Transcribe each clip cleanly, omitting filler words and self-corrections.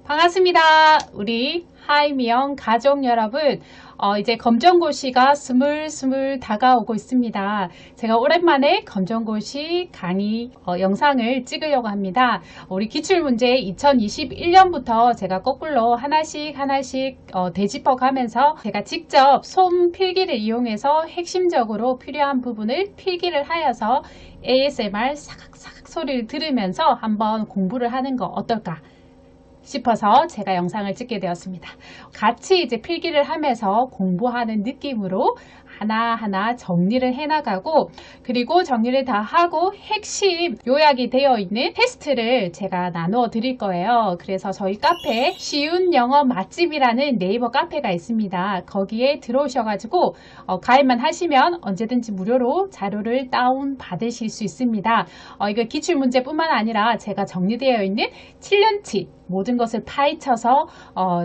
반갑습니다. 우리 하이미영 가족 여러분, 이제 검정고시가 스물스물 다가오고 있습니다. 제가 오랜만에 검정고시 강의 영상을 찍으려고 합니다. 우리 기출문제 2021년부터 제가 거꾸로 하나씩 되짚어 가면서 제가 직접 손 필기를 이용해서 핵심적으로 필요한 부분을 필기를 하여서 ASMR 사각사각 소리를 들으면서 한번 공부를 하는 거 어떨까 싶어서 제가 영상을 찍게 되었습니다. 같이 이제 필기를 하면서 공부하는 느낌으로 하나하나 정리를 해나가고, 그리고 정리를 다 하고 핵심 요약이 되어 있는 테스트를 제가 나누어 드릴 거예요. 그래서 저희 카페 쉬운 영어 맛집이라는 네이버 카페가 있습니다. 거기에 들어오셔가지고 가입만 하시면 언제든지 무료로 자료를 다운 받으실 수 있습니다. 이거 기출문제뿐만 아니라 제가 정리되어 있는 7년치 모든 것을 파헤쳐서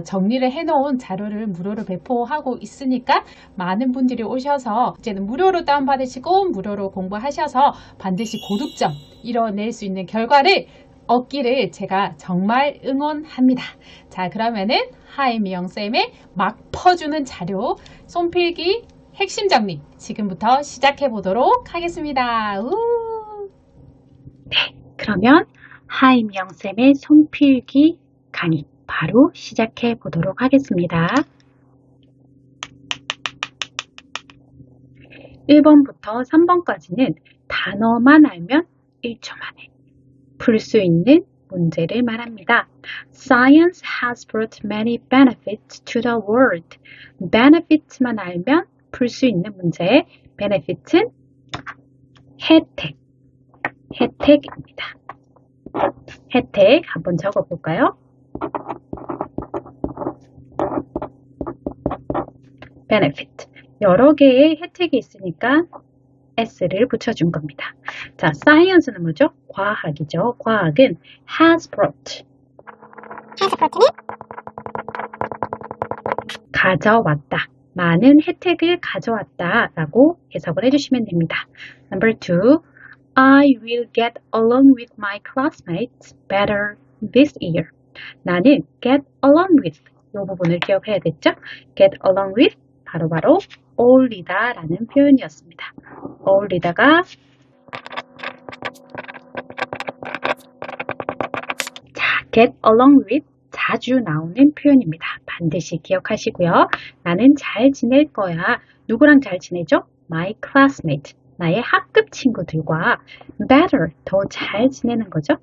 정리를 해놓은 자료를 무료로 배포하고 있으니까 많은 분들이 오셔서 이제는 무료로 다운받으시고 무료로 공부하셔서 반드시 고득점 이뤄낼 수 있는 결과를 얻기를 제가 정말 응원합니다. 자, 그러면은 하이미영쌤의 막 퍼주는 자료 손필기 핵심 정리 지금부터 시작해 보도록 하겠습니다. 네, 그러면 하이미영쌤의 손필기 강의 바로 시작해 보도록 하겠습니다. 1번부터 3번까지는 단어만 알면 1초 만에 풀 수 있는 문제를 말합니다. Science has brought many benefits to the world. benefit만 알면 풀 수 있는 문제. benefit은 혜택입니다. 혜택 한번 적어볼까요? benefit. 여러 개의 혜택이 있으니까 s를 붙여준 겁니다. 자, science는 뭐죠? 과학이죠. 과학은 has brought는 가져왔다. 많은 혜택을 가져왔다 라고 해석을 해주시면 됩니다. Number 2. I will get along with my classmates better this year. 나는 get along with 이 부분을 기억해야 됐죠? get along with 바로 어울리다 라는 표현이었습니다. 어울리다가 자, get along with 자주 나오는 표현입니다. 반드시 기억하시고요. 나는 잘 지낼 거야. 누구랑 잘 지내죠? My classmate. 나의 학급 친구들과 better, 더 잘 지내는 거죠.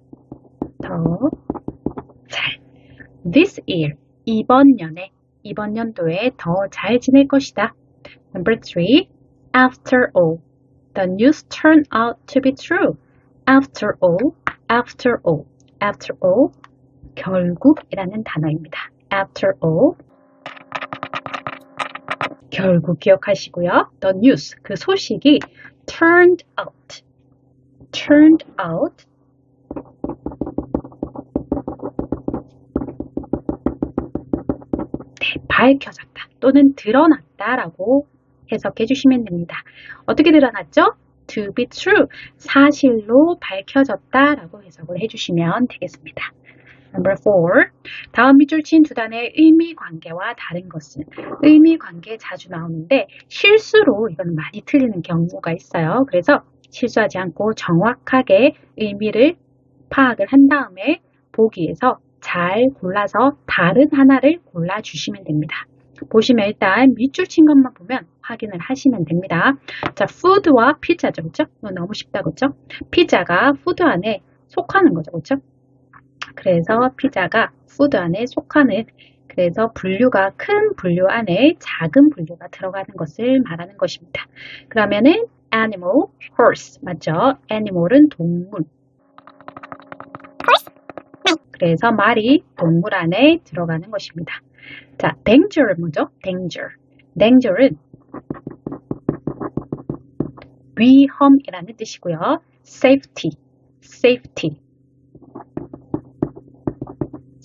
더 잘. This year, 이번 연도에 더 잘 지낼 것이다. Number 3, after all, the news turned out to be true. After all, 결국이라는 단어입니다. After all, 결국 기억하시고요. The news, 그 소식이 turned out. 네, 밝혀졌다 또는 드러났다 라고 해석해 주시면 됩니다. 어떻게 드러났죠? To be true, 사실로 밝혀졌다 라고 해석을 해주시면 되겠습니다. Number 4. 다음 밑줄 친 두 단의 의미관계와 다른 것은 의미관계 자주 나오는데 실수로 이건 많이 틀리는 경우가 있어요. 그래서 실수하지 않고 정확하게 의미를 파악을 한 다음에 보기에서 잘 골라서 다른 하나를 골라주시면 됩니다. 보시면 일단 밑줄 친 것만 보면 확인을 하시면 됩니다. 자, food와 피자죠. 그렇죠? 너무 쉽다. 그렇죠? 피자가 food 안에 속하는 거죠. 그렇죠? 그래서 피자가 푸드 안에 속하는, 그래서 분류가 큰 분류 안에 작은 분류가 들어가는 것을 말하는 것입니다. 그러면은 animal, horse 맞죠? animal은 동물. 그래서 말이 동물 안에 들어가는 것입니다. 자, danger 뭐죠? danger은 위험이라는 뜻이고요.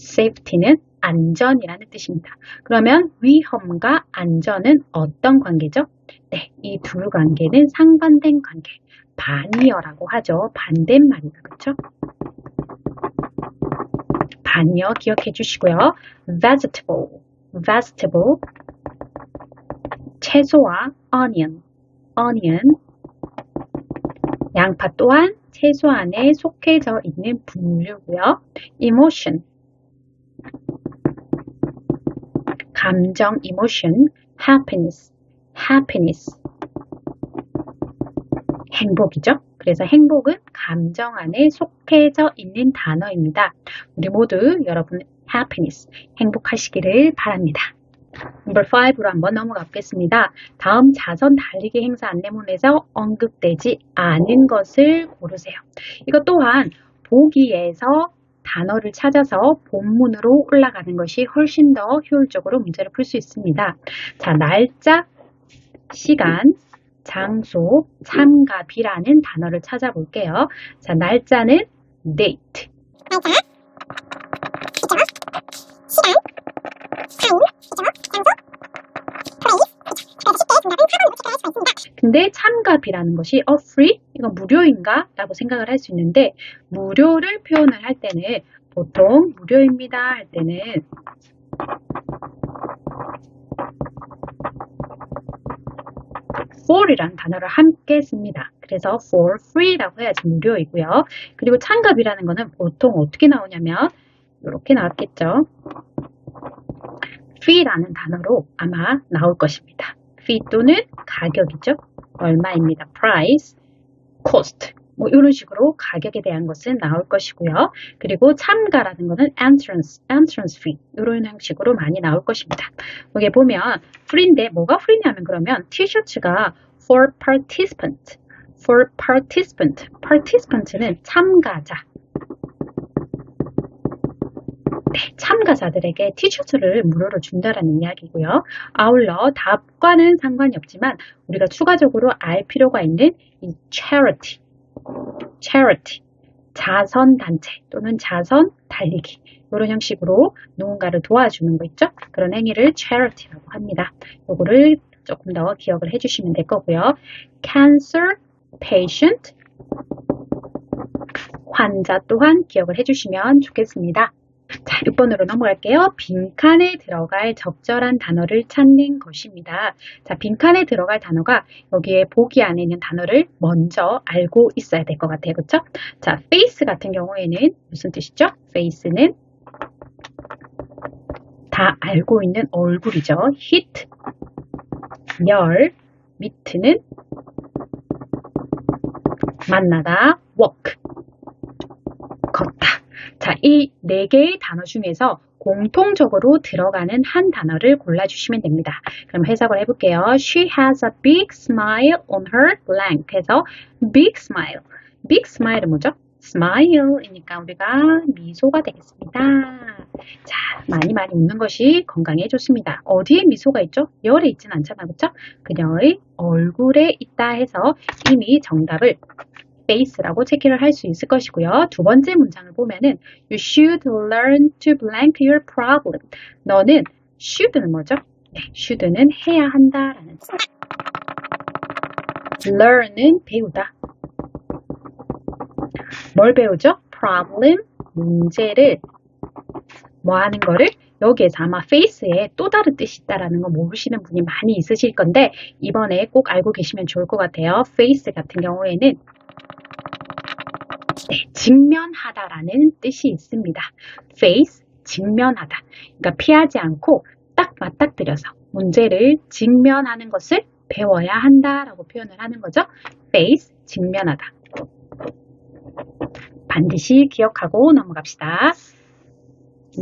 safety는 안전이라는 뜻입니다. 그러면 위험과 안전은 어떤 관계죠? 네, 이 두 관계는 상반된 관계. 반이어라고 하죠. 반대말이다. 그렇죠? 단요 기억해 주시고요. vegetable, vegetable, 채소와 onion, onion, 양파 또한 채소 안에 속해져 있는 분류고요. emotion, 감정 emotion, happiness, happiness, 행복이죠. 그래서 행복은 감정 안에 속해져 있는 단어입니다. 우리 모두 여러분 happiness, 행복하시기를 바랍니다. Number 5로 한번 넘어가 보겠습니다. 다음 자선 달리기 행사 안내문에서 언급되지 않은 것을 고르세요. 이것 또한 보기에서 단어를 찾아서 본문으로 올라가는 것이 훨씬 더 효율적으로 문제를 풀 수 있습니다. 자, 날짜, 시간, 장소, 참가비라는 단어를 찾아볼게요. 자, 날짜는 date, 근데 참가비라는 것이 free? 이건 무료인가? 라고 생각을 할 수 있는데 무료를 표현을 할 때는 보통 무료입니다 할 때는 for이라는 단어를 함께 씁니다. 그래서 for free라고 해야지 무료이고요. 그리고 참가비라는 거는 보통 어떻게 나오냐면 이렇게 나왔겠죠. fee라는 단어로 아마 나올 것입니다. fee 또는 가격이죠. 얼마입니다. price, cost 뭐 이런 식으로 가격에 대한 것은 나올 것이고요. 그리고 참가라는 것은 entrance fee 이런 형식으로 많이 나올 것입니다. 여기 보면 free인데 뭐가 free냐면 그러면 티셔츠가 for participant는 참가자. 네, 참가자들에게 티셔츠를 무료로 준다라는 이야기고요. 아울러 답과는 상관이 없지만 우리가 추가적으로 알 필요가 있는 이 charity, 자선단체 또는 자선 달리기 이런 형식으로 누군가를 도와주는 거 있죠? 그런 행위를 charity라고 합니다. 요거를 조금 더 기억을 해주시면 될 거고요. cancer patient, 환자 또한 기억을 해주시면 좋겠습니다. 자, 6번으로 넘어갈게요. 빈칸에 들어갈 적절한 단어를 찾는 것입니다. 자, 빈칸에 들어갈 단어가 여기에 보기 안에 있는 단어를 먼저 알고 있어야 될 것 같아요. 그렇죠? 자, face 같은 경우에는 무슨 뜻이죠? face는 다 알고 있는 얼굴이죠. heat, 열, meet는 만나다, walk, 걷다. 자, 이 네 개의 단어 중에서 공통적으로 들어가는 한 단어를 골라주시면 됩니다. 그럼 해석을 해볼게요. She has a big smile on her blank 해서 big smile. big smile은 뭐죠? smile이니까 우리가 미소가 되겠습니다. 자, 많이 웃는 것이 건강에 좋습니다. 어디에 미소가 있죠? 열에 있진 않잖아, 그렇죠? 그녀의 얼굴에 있다 해서 이미 정답을 face라고 체크를 할 수 있을 것이고요. 두 번째 문장을 보면은 You should learn to blank your problem. 너는 should는 뭐죠? 네, should는 해야 한다라는 뜻. learn은 배우다. 뭘 배우죠? problem, 문제를 뭐 하는 거를 여기에서 아마 face에 또 다른 뜻이 있다라는 거 모르시는 분이 많이 있으실 건데 이번에 꼭 알고 계시면 좋을 것 같아요. face 같은 경우에는 네, 직면하다라는 뜻이 있습니다. face, 직면하다. 그러니까 피하지 않고 딱 맞닥뜨려서 문제를 직면하는 것을 배워야 한다라고 표현을 하는 거죠. face, 직면하다. 반드시 기억하고 넘어갑시다.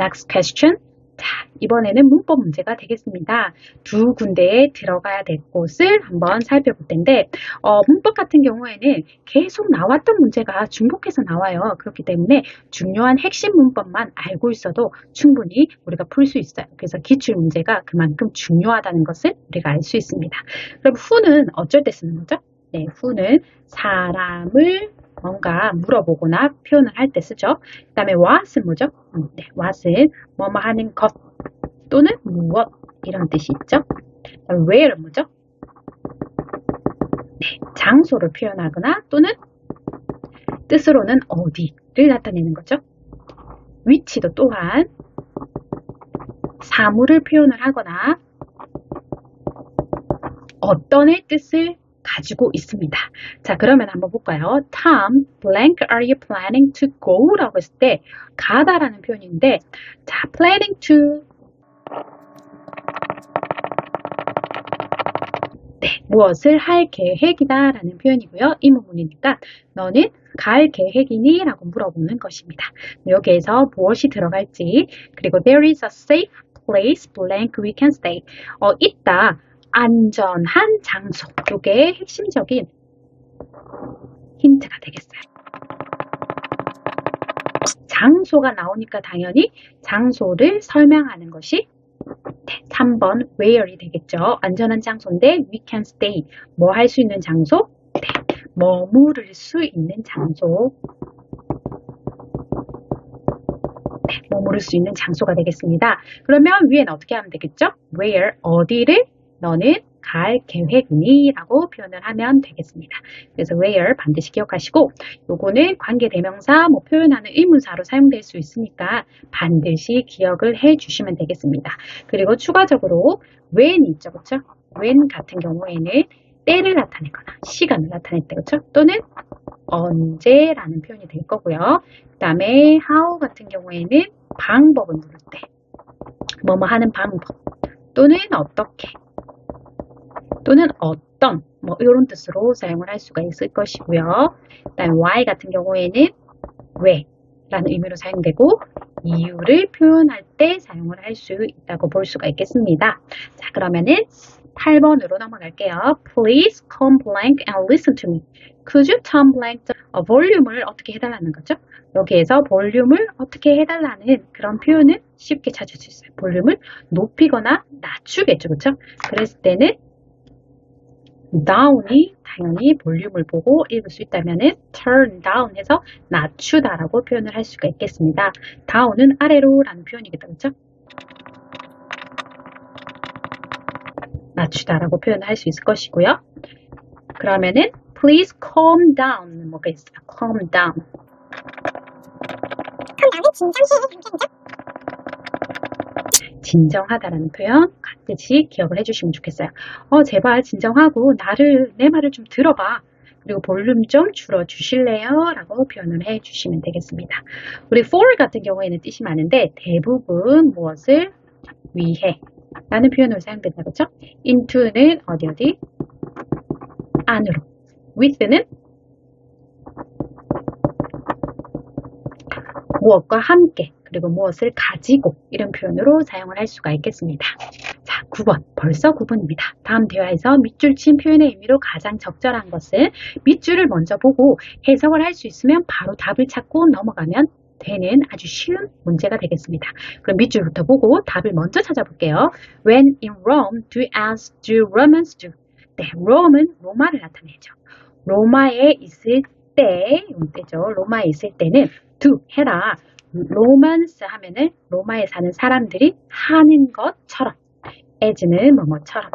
Next question. 자, 이번에는 문법 문제가 되겠습니다. 두 군데에 들어가야 될 곳을 한번 살펴볼 텐데 문법 같은 경우에는 계속 나왔던 문제가 중복해서 나와요. 그렇기 때문에 중요한 핵심 문법만 알고 있어도 충분히 우리가 풀 수 있어요. 그래서 기출 문제가 그만큼 중요하다는 것을 우리가 알 수 있습니다. 그럼 who는 어쩔 때 쓰는 거죠? 네, who는 사람을 뭔가 물어보거나 표현을 할 때 쓰죠. 그 다음에 what은 뭐죠? 네, what은 뭐뭐 하는 것 또는 무엇 이런 뜻이 있죠. where는 뭐죠? 네, 장소를 표현하거나 또는 뜻으로는 어디를 나타내는 거죠. 위치도 또한 사물을 표현을 하거나 어떤의 뜻을 가지고 있습니다. 자, 그러면 한번 볼까요? Tom, blank are you planning to go? 라고 했을 때 가다라는 표현인데 자, planning to 네, 무엇을 할 계획이다 라는 표현이고요. 의문문이니까 너는 갈 계획이니? 라고 물어보는 것입니다. 여기에서 무엇이 들어갈지 그리고 there is a safe place blank we can stay 있다. 안전한 장소. 이게 핵심적인 힌트가 되겠어요. 장소가 나오니까 당연히 장소를 설명하는 것이 3번 where이 되겠죠. 안전한 장소인데 we can stay. 뭐 할 수 있는 장소? 네, 머무를 수 있는 장소. 네, 머무를 수 있는 장소가 되겠습니다. 그러면 위에는 어떻게 하면 되겠죠? where, 어디를 너는 갈 계획이니? 라고 표현을 하면 되겠습니다. 그래서 where 반드시 기억하시고 요거는 관계대명사 뭐 표현하는 의문사로 사용될 수 있으니까 반드시 기억을 해 주시면 되겠습니다. 그리고 추가적으로 when이 있죠. 그렇죠? when 같은 경우에는 때를 나타내거나 시간을 나타낼 때 그렇죠? 또는 언제라는 표현이 될 거고요. 그 다음에 how 같은 경우에는 방법을 물을 때 뭐뭐 하는 방법 또는 어떻게 또는 어떤 뭐 이런 뜻으로 사용을 할 수가 있을 것이고요. 그다음에 why 같은 경우에는 왜 라는 의미로 사용되고 이유를 표현할 때 사용을 할 수 있다고 볼 수가 있겠습니다. 자, 그러면은 8번으로 넘어갈게요. Please come blank and listen to me. Could you turn blank 볼륨을 어떻게 해달라는 거죠? 여기에서 볼륨을 어떻게 해달라는 그런 표현은 쉽게 찾을 수 있어요. 볼륨을 높이거나 낮추겠죠. 그렇죠? 그랬을 때는 down이 당연히 볼륨을 보고 읽을 수 있다면은 turn down 해서 낮추다라고 표현을 할 수가 있겠습니다. down은 아래로 라는 표현이겠다. 그렇죠? 낮추다라고 표현을 할 수 있을 것이고요. 그러면은 please calm down 뭐가 있어요? calm down. 진정하다라는 표현 같이 기억을 해주시면 좋겠어요. 제발 진정하고 내 말을 좀 들어봐. 그리고 볼륨 좀 줄여주실래요? 라고 표현을 해주시면 되겠습니다. 우리 for 같은 경우에는 뜻이 많은데 대부분 무엇을 위해 라는 표현으로 사용된다. 그렇죠? into는 어디 안으로 with는 무엇과 함께 그리고 무엇을 가지고 이런 표현으로 사용을 할 수가 있겠습니다. 자, 9번. 벌써 9번입니다. 다음 대화에서 밑줄 친 표현의 의미로 가장 적절한 것은 밑줄을 먼저 보고 해석을 할 수 있으면 바로 답을 찾고 넘어가면 되는 아주 쉬운 문제가 되겠습니다. 그럼 밑줄부터 보고 답을 먼저 찾아볼게요. When in Rome, do as do Romans do. 네, Rome은 로마를 나타내죠. 로마에 있을 때, 이때죠. 로마에 있을 때는 do, 해라. 로만스 하면은 로마에 사는 사람들이 하는 것처럼 as는 뭐뭐처럼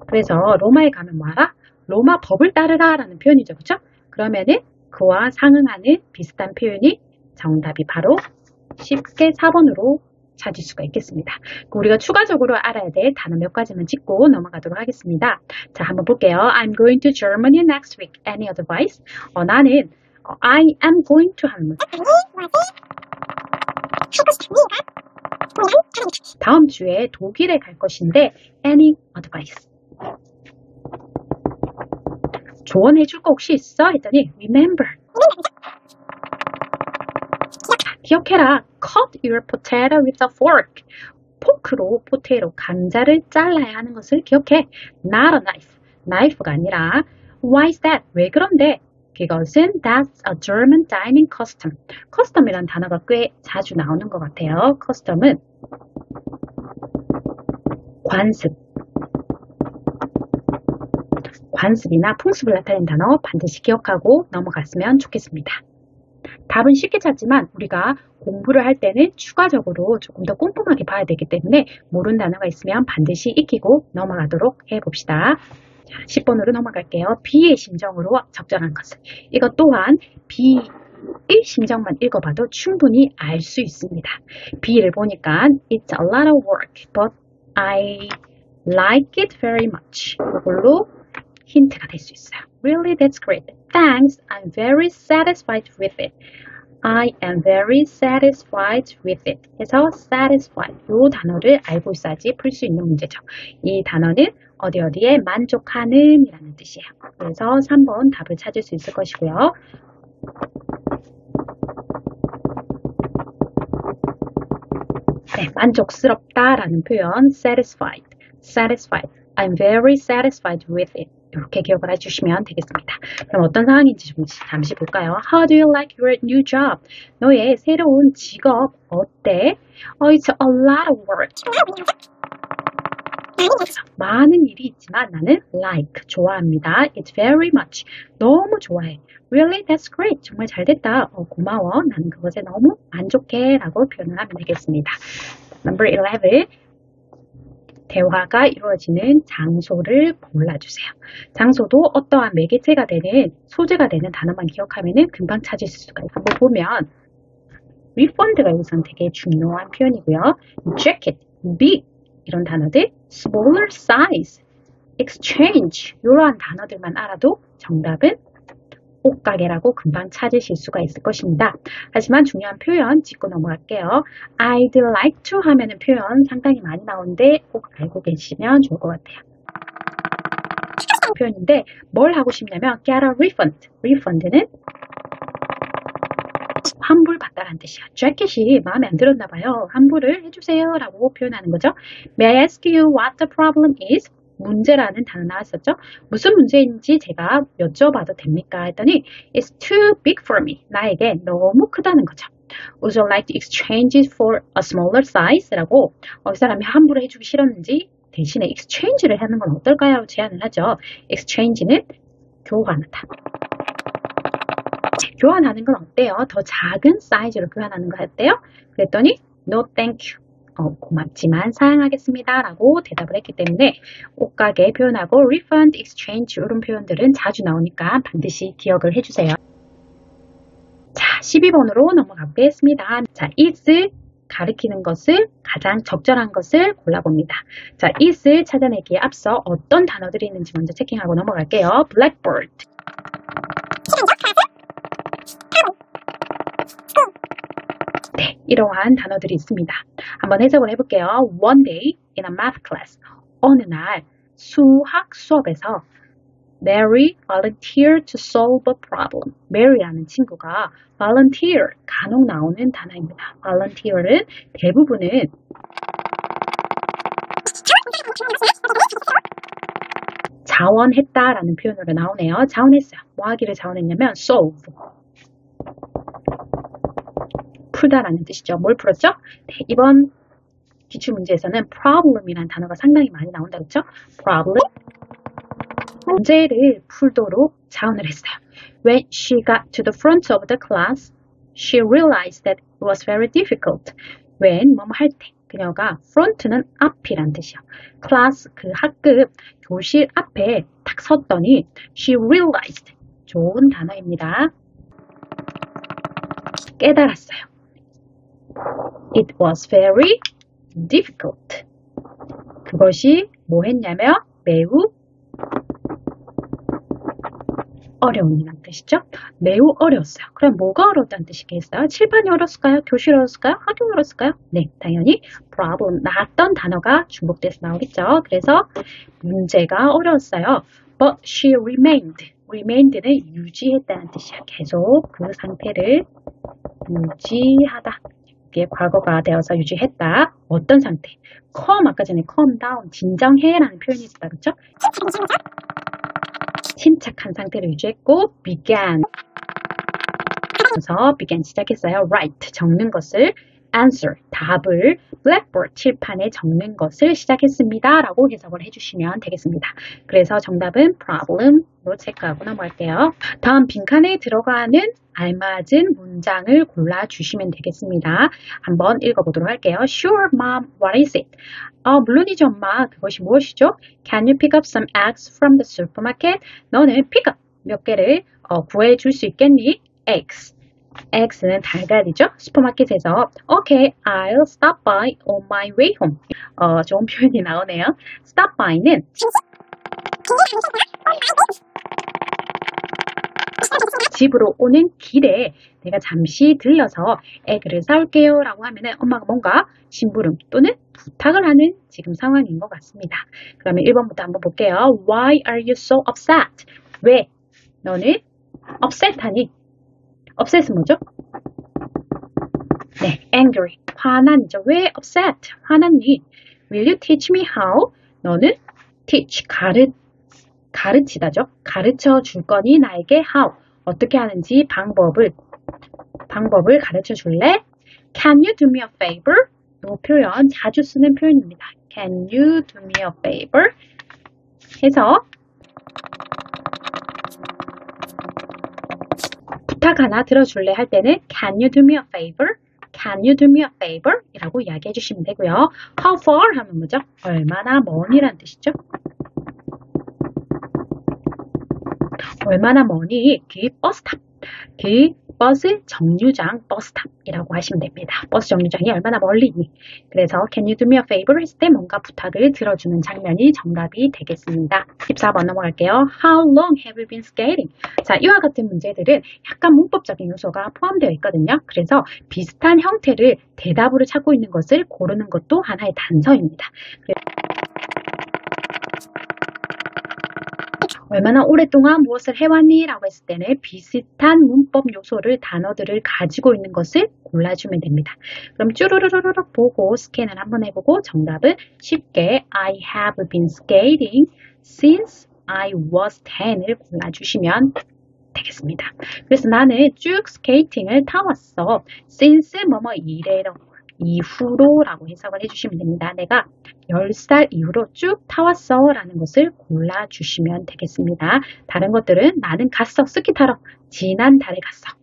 그래서 로마에 가면 뭐하라? 로마 법을 따르라 라는 표현이죠. 그렇죠? 그러면은 그와 상응하는 비슷한 표현이 정답이 바로 쉽게 4번으로 찾을 수가 있겠습니다. 우리가 추가적으로 알아야 될 단어 몇 가지만 짚고 넘어가도록 하겠습니다. 자, 한번 볼게요. I'm going to Germany next week. Any advice? 나는 I am going to 하는 문제. 다음 주에 독일에 갈 것인데 any advice? 조언해 줄 거 혹시 있어? 했더니 remember. 기억해라. Cut your potato with a fork. 포크로 포테이로 감자를 잘라야 하는 것을 기억해. Not a knife. knife가 아니라 why is that? 왜 그런데? 그것은 that's a German dining custom. custom이라는 단어가 꽤 자주 나오는 것 같아요. custom은 관습이나 풍습을 나타내는 단어 반드시 기억하고 넘어갔으면 좋겠습니다. 답은 쉽게 찾지만 우리가 공부를 할 때는 추가적으로 조금 더 꼼꼼하게 봐야 되기 때문에 모르는 단어가 있으면 반드시 익히고 넘어가도록 해봅시다. 자, 10번으로 넘어갈게요. B의 심정으로 적절한 것은. 이것 또한 B 이 심정만 읽어봐도 충분히 알 수 있습니다. B를 보니까 It's a lot of work, but I like it very much. 이걸로 힌트가 될 수 있어요. Really, that's great. Thanks, I'm very satisfied with it. I am very satisfied with it. 해서 satisfied 이 단어를 알고 있어야지 풀 수 있는 문제죠. 이 단어는 어디에 만족하는 이라는 뜻이에요. 그래서 3번 답을 찾을 수 있을 것이고요. 네, 만족스럽다라는 표현 satisfied, satisfied. I'm very satisfied with it. 이렇게 기억을 해주시면 되겠습니다. 그럼 어떤 상황인지 좀 잠시 볼까요? How do you like your new job? 너의 새로운 직업 어때? It's a lot of work. 많은 일이 있지만 나는 like, 좋아합니다. It's very much. 너무 좋아해. Really, that's great. 정말 잘 됐다. 고마워. 나는 그것에 너무 만족해. 라고 표현을 하면 되겠습니다. Number 11. 대화가 이루어지는 장소를 골라주세요. 장소도 어떠한 매개체가 되는, 소재가 되는 단어만 기억하면 금방 찾을 수가 있어요. 한번 보면 refund가 여기서는 되게 중요한 표현이고요. jacket, big 이런 단어들, smaller size, exchange 이러한 단어들만 알아도 정답은 옷가게라고 금방 찾으실 수가 있을 것입니다. 하지만 중요한 표현 짚고 넘어갈게요. I'd like to 하면은 표현 상당히 많이 나오는데 꼭 알고 계시면 좋을 것 같아요. 표현인데 뭘 하고 싶냐면 get a refund. refund는 환불받다라는 뜻이에요. 재킷이 마음에 안 들었나 봐요. 환불을 해주세요 라고 표현하는 거죠. May I ask you what the problem is? 문제라는 단어 나왔었죠. 무슨 문제인지 제가 여쭤봐도 됩니까? 했더니 It's too big for me. 나에게 너무 크다는 거죠. Would you like to exchange it for a smaller size? 라고 이 사람이 환불을 해주기 싫었는지 대신에 exchange를 하는 건 어떨까요? 제안을 하죠. exchange는 교환하다. 교환하는 건 어때요? 더 작은 사이즈로 교환하는 거 어때요? 그랬더니 No thank you. 고맙지만 사양하겠습니다 라고 대답을 했기 때문에 옷가게 표현하고 refund, exchange 이런 표현들은 자주 나오니까 반드시 기억을 해주세요. 자, 12번으로 넘어가 보겠습니다. 자, is 가리키는 것을 가장 적절한 것을 골라봅니다. 자, is를 찾아내기에 앞서 어떤 단어들이 있는지 먼저 체킹하고 넘어갈게요. blackboard, 네, 이러한 단어들이 있습니다. 한번 해석을 해볼게요. One day in a math class. 어느 날 수학 수업에서 Mary volunteered to solve a problem. Mary라는 친구가 volunteer, 간혹 나오는 단어입니다. volunteer은 대부분은 자원했다라는 표현으로 나오네요. 자원했어요. 뭐 하기를 자원했냐면 solve. 풀다라는 뜻이죠. 뭘 풀었죠? 네, 이번 기출문제에서는 problem이라는 단어가 상당히 많이 나온다 그렇죠? problem. 문제를 풀도록 자원을 했어요. When she got to the front of the class, she realized that it was very difficult. when 뭐뭐 할 때. 그녀가 front는 앞이란 뜻이요. class 그 학급 교실 앞에 딱 섰더니 she realized 좋은 단어입니다. 깨달았어요. It was very difficult. 그것이 뭐 했냐면 매우 어려운이란 뜻이죠. 매우 어려웠어요. 그럼 뭐가 어려웠다는 뜻이겠어요? 칠판이 어려웠을까요? 교실이 어려웠을까요? 학교가 어려웠을까요? 네, 당연히 problem, 나왔던 단어가 중복돼서 나오겠죠. 그래서 문제가 어려웠어요. But she remained는 유지했다는 뜻이야. 계속 그 상태를 유지하다. 이게 과거가 되어서 유지했다. 어떤 상태? calm, 아까 전에 calm down, 진정해라는 표현이 있었다. 그렇죠? 침착한 상태를 유지했고 began. 그래서 began 시작했어요. write, 적는 것을. answer, 답을 blackboard, 칠판에 적는 것을 시작했습니다. 라고 해석을 해주시면 되겠습니다. 그래서 정답은 problem으로 체크하고 넘어갈게요. 다음 빈칸에 들어가는 알맞은 문장을 골라주시면 되겠습니다. 한번 읽어보도록 할게요. Sure, mom, what is it? 물론이죠, 엄마. 그것이 무엇이죠? Can you pick up some eggs from the supermarket? 너는 pick up 몇 개를 구해줄 수 있겠니? eggs. X는 달걀이죠. 슈퍼마켓에서 Okay, I'll stop by on my way home. 좋은 표현이 나오네요. Stop by는 집으로 오는 길에 내가 잠시 들려서 에그를 사올게요 라고 하면은 엄마가 뭔가 심부름 또는 부탁을 하는 지금 상황인 것 같습니다. 그러면 1번부터 한번 볼게요. Why are you so upset? 왜 너는 upset 하니? upset은 뭐죠? 네, angry, 화난이죠. 왜 upset? 화났니? Will you teach me how? 너는 teach, 가르치다죠. 가르쳐 줄 거니 나에게 how? 어떻게 하는지 방법을 가르쳐 줄래? Can you do me a favor? 이 표현 자주 쓰는 표현입니다. Can you do me a favor? 해서 부탁 하나 들어줄래 할 때는 Can you do me a favor? Can you do me a favor? 이라고 이야기해 주시면 되고요. How far 하면 뭐죠? 얼마나 먼이란 뜻이죠. 얼마나 멀리? 그 버스탑, 그 버스 정류장 버스탑이라고 하시면 됩니다. 버스 정류장이 얼마나 멀리 있니? 그래서 can you do me a favor 했을 때 뭔가 부탁을 들어주는 장면이 정답이 되겠습니다. 14번 넘어갈게요. How long have you been skating? 자, 이와 같은 문제들은 약간 문법적인 요소가 포함되어 있거든요. 그래서 비슷한 형태를 대답으로 찾고 있는 것을 고르는 것도 하나의 단서입니다. 얼마나 오랫동안 무엇을 해왔니? 라고 했을 때는 비슷한 문법 요소를, 단어들을 가지고 있는 것을 골라주면 됩니다. 그럼 쭈루루루룩 보고 스캔을 한번 해보고 정답은 쉽게 I have been skating since I was 10을 골라주시면 되겠습니다. 그래서 나는 쭉 스케이팅을 타왔어. since 뭐뭐 이후로 라고 해석을 해주시면 됩니다. 내가 10살 이후로 쭉 타왔어 라는 것을 골라주시면 되겠습니다. 다른 것들은 나는 갔어. 스키 타러. 지난달에 갔어.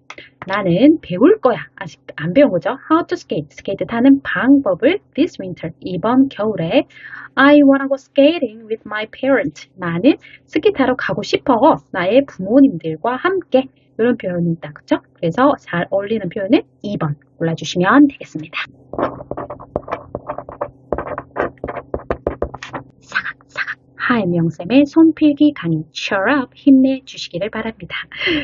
나는 배울 거야. 아직 안 배운 거죠. How to skate. 스케이트 타는 방법을 this winter. 이번 겨울에 I wanna go skating with my parents. 나는 스키 타러 가고 싶어. 나의 부모님들과 함께. 이런 표현이 있다. 그쵸? 그래서 잘 어울리는 표현은 2번 골라주시면 되겠습니다. 사각 하혜명쌤의 손필기 강의 cheer up 힘내주시기를 바랍니다.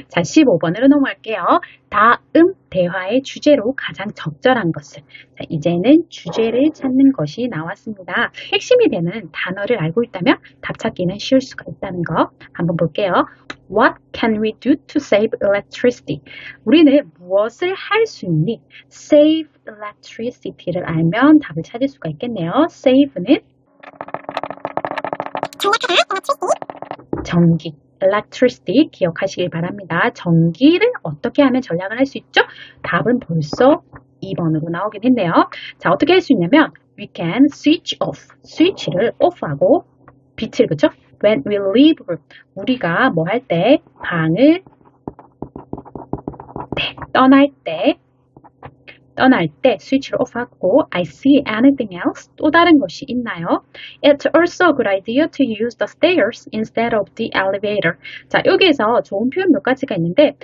자, 15번으로 넘어갈게요. 다음 대화의 주제로 가장 적절한 것을. 자, 이제는 주제를 찾는 것이 나왔습니다. 핵심이 되는 단어를 알고 있다면 답 찾기는 쉬울 수가 있다는 거 한번 볼게요. What can we do to save electricity? 우리는 무엇을 할 수 있니? Save electricity를 알면 답을 찾을 수가 있겠네요. Save는 전기, electricity 기억하시길 바랍니다. 전기를 어떻게 하면 전략을 할 수 있죠? 답은 벌써 2번으로 나오긴 했네요. 자, 어떻게 할 수 있냐면 we can switch off, 스위치를 off하고 빛을, 그죠? When we leave room, 우리가 뭐 할 때, 방을 떠날 때 스위치를 off하고 I see anything else? 또 다른 것이 있나요? It's also a good idea to use the stairs instead of the elevator. 자, 여기에서 좋은 표현 몇 가지가 있는데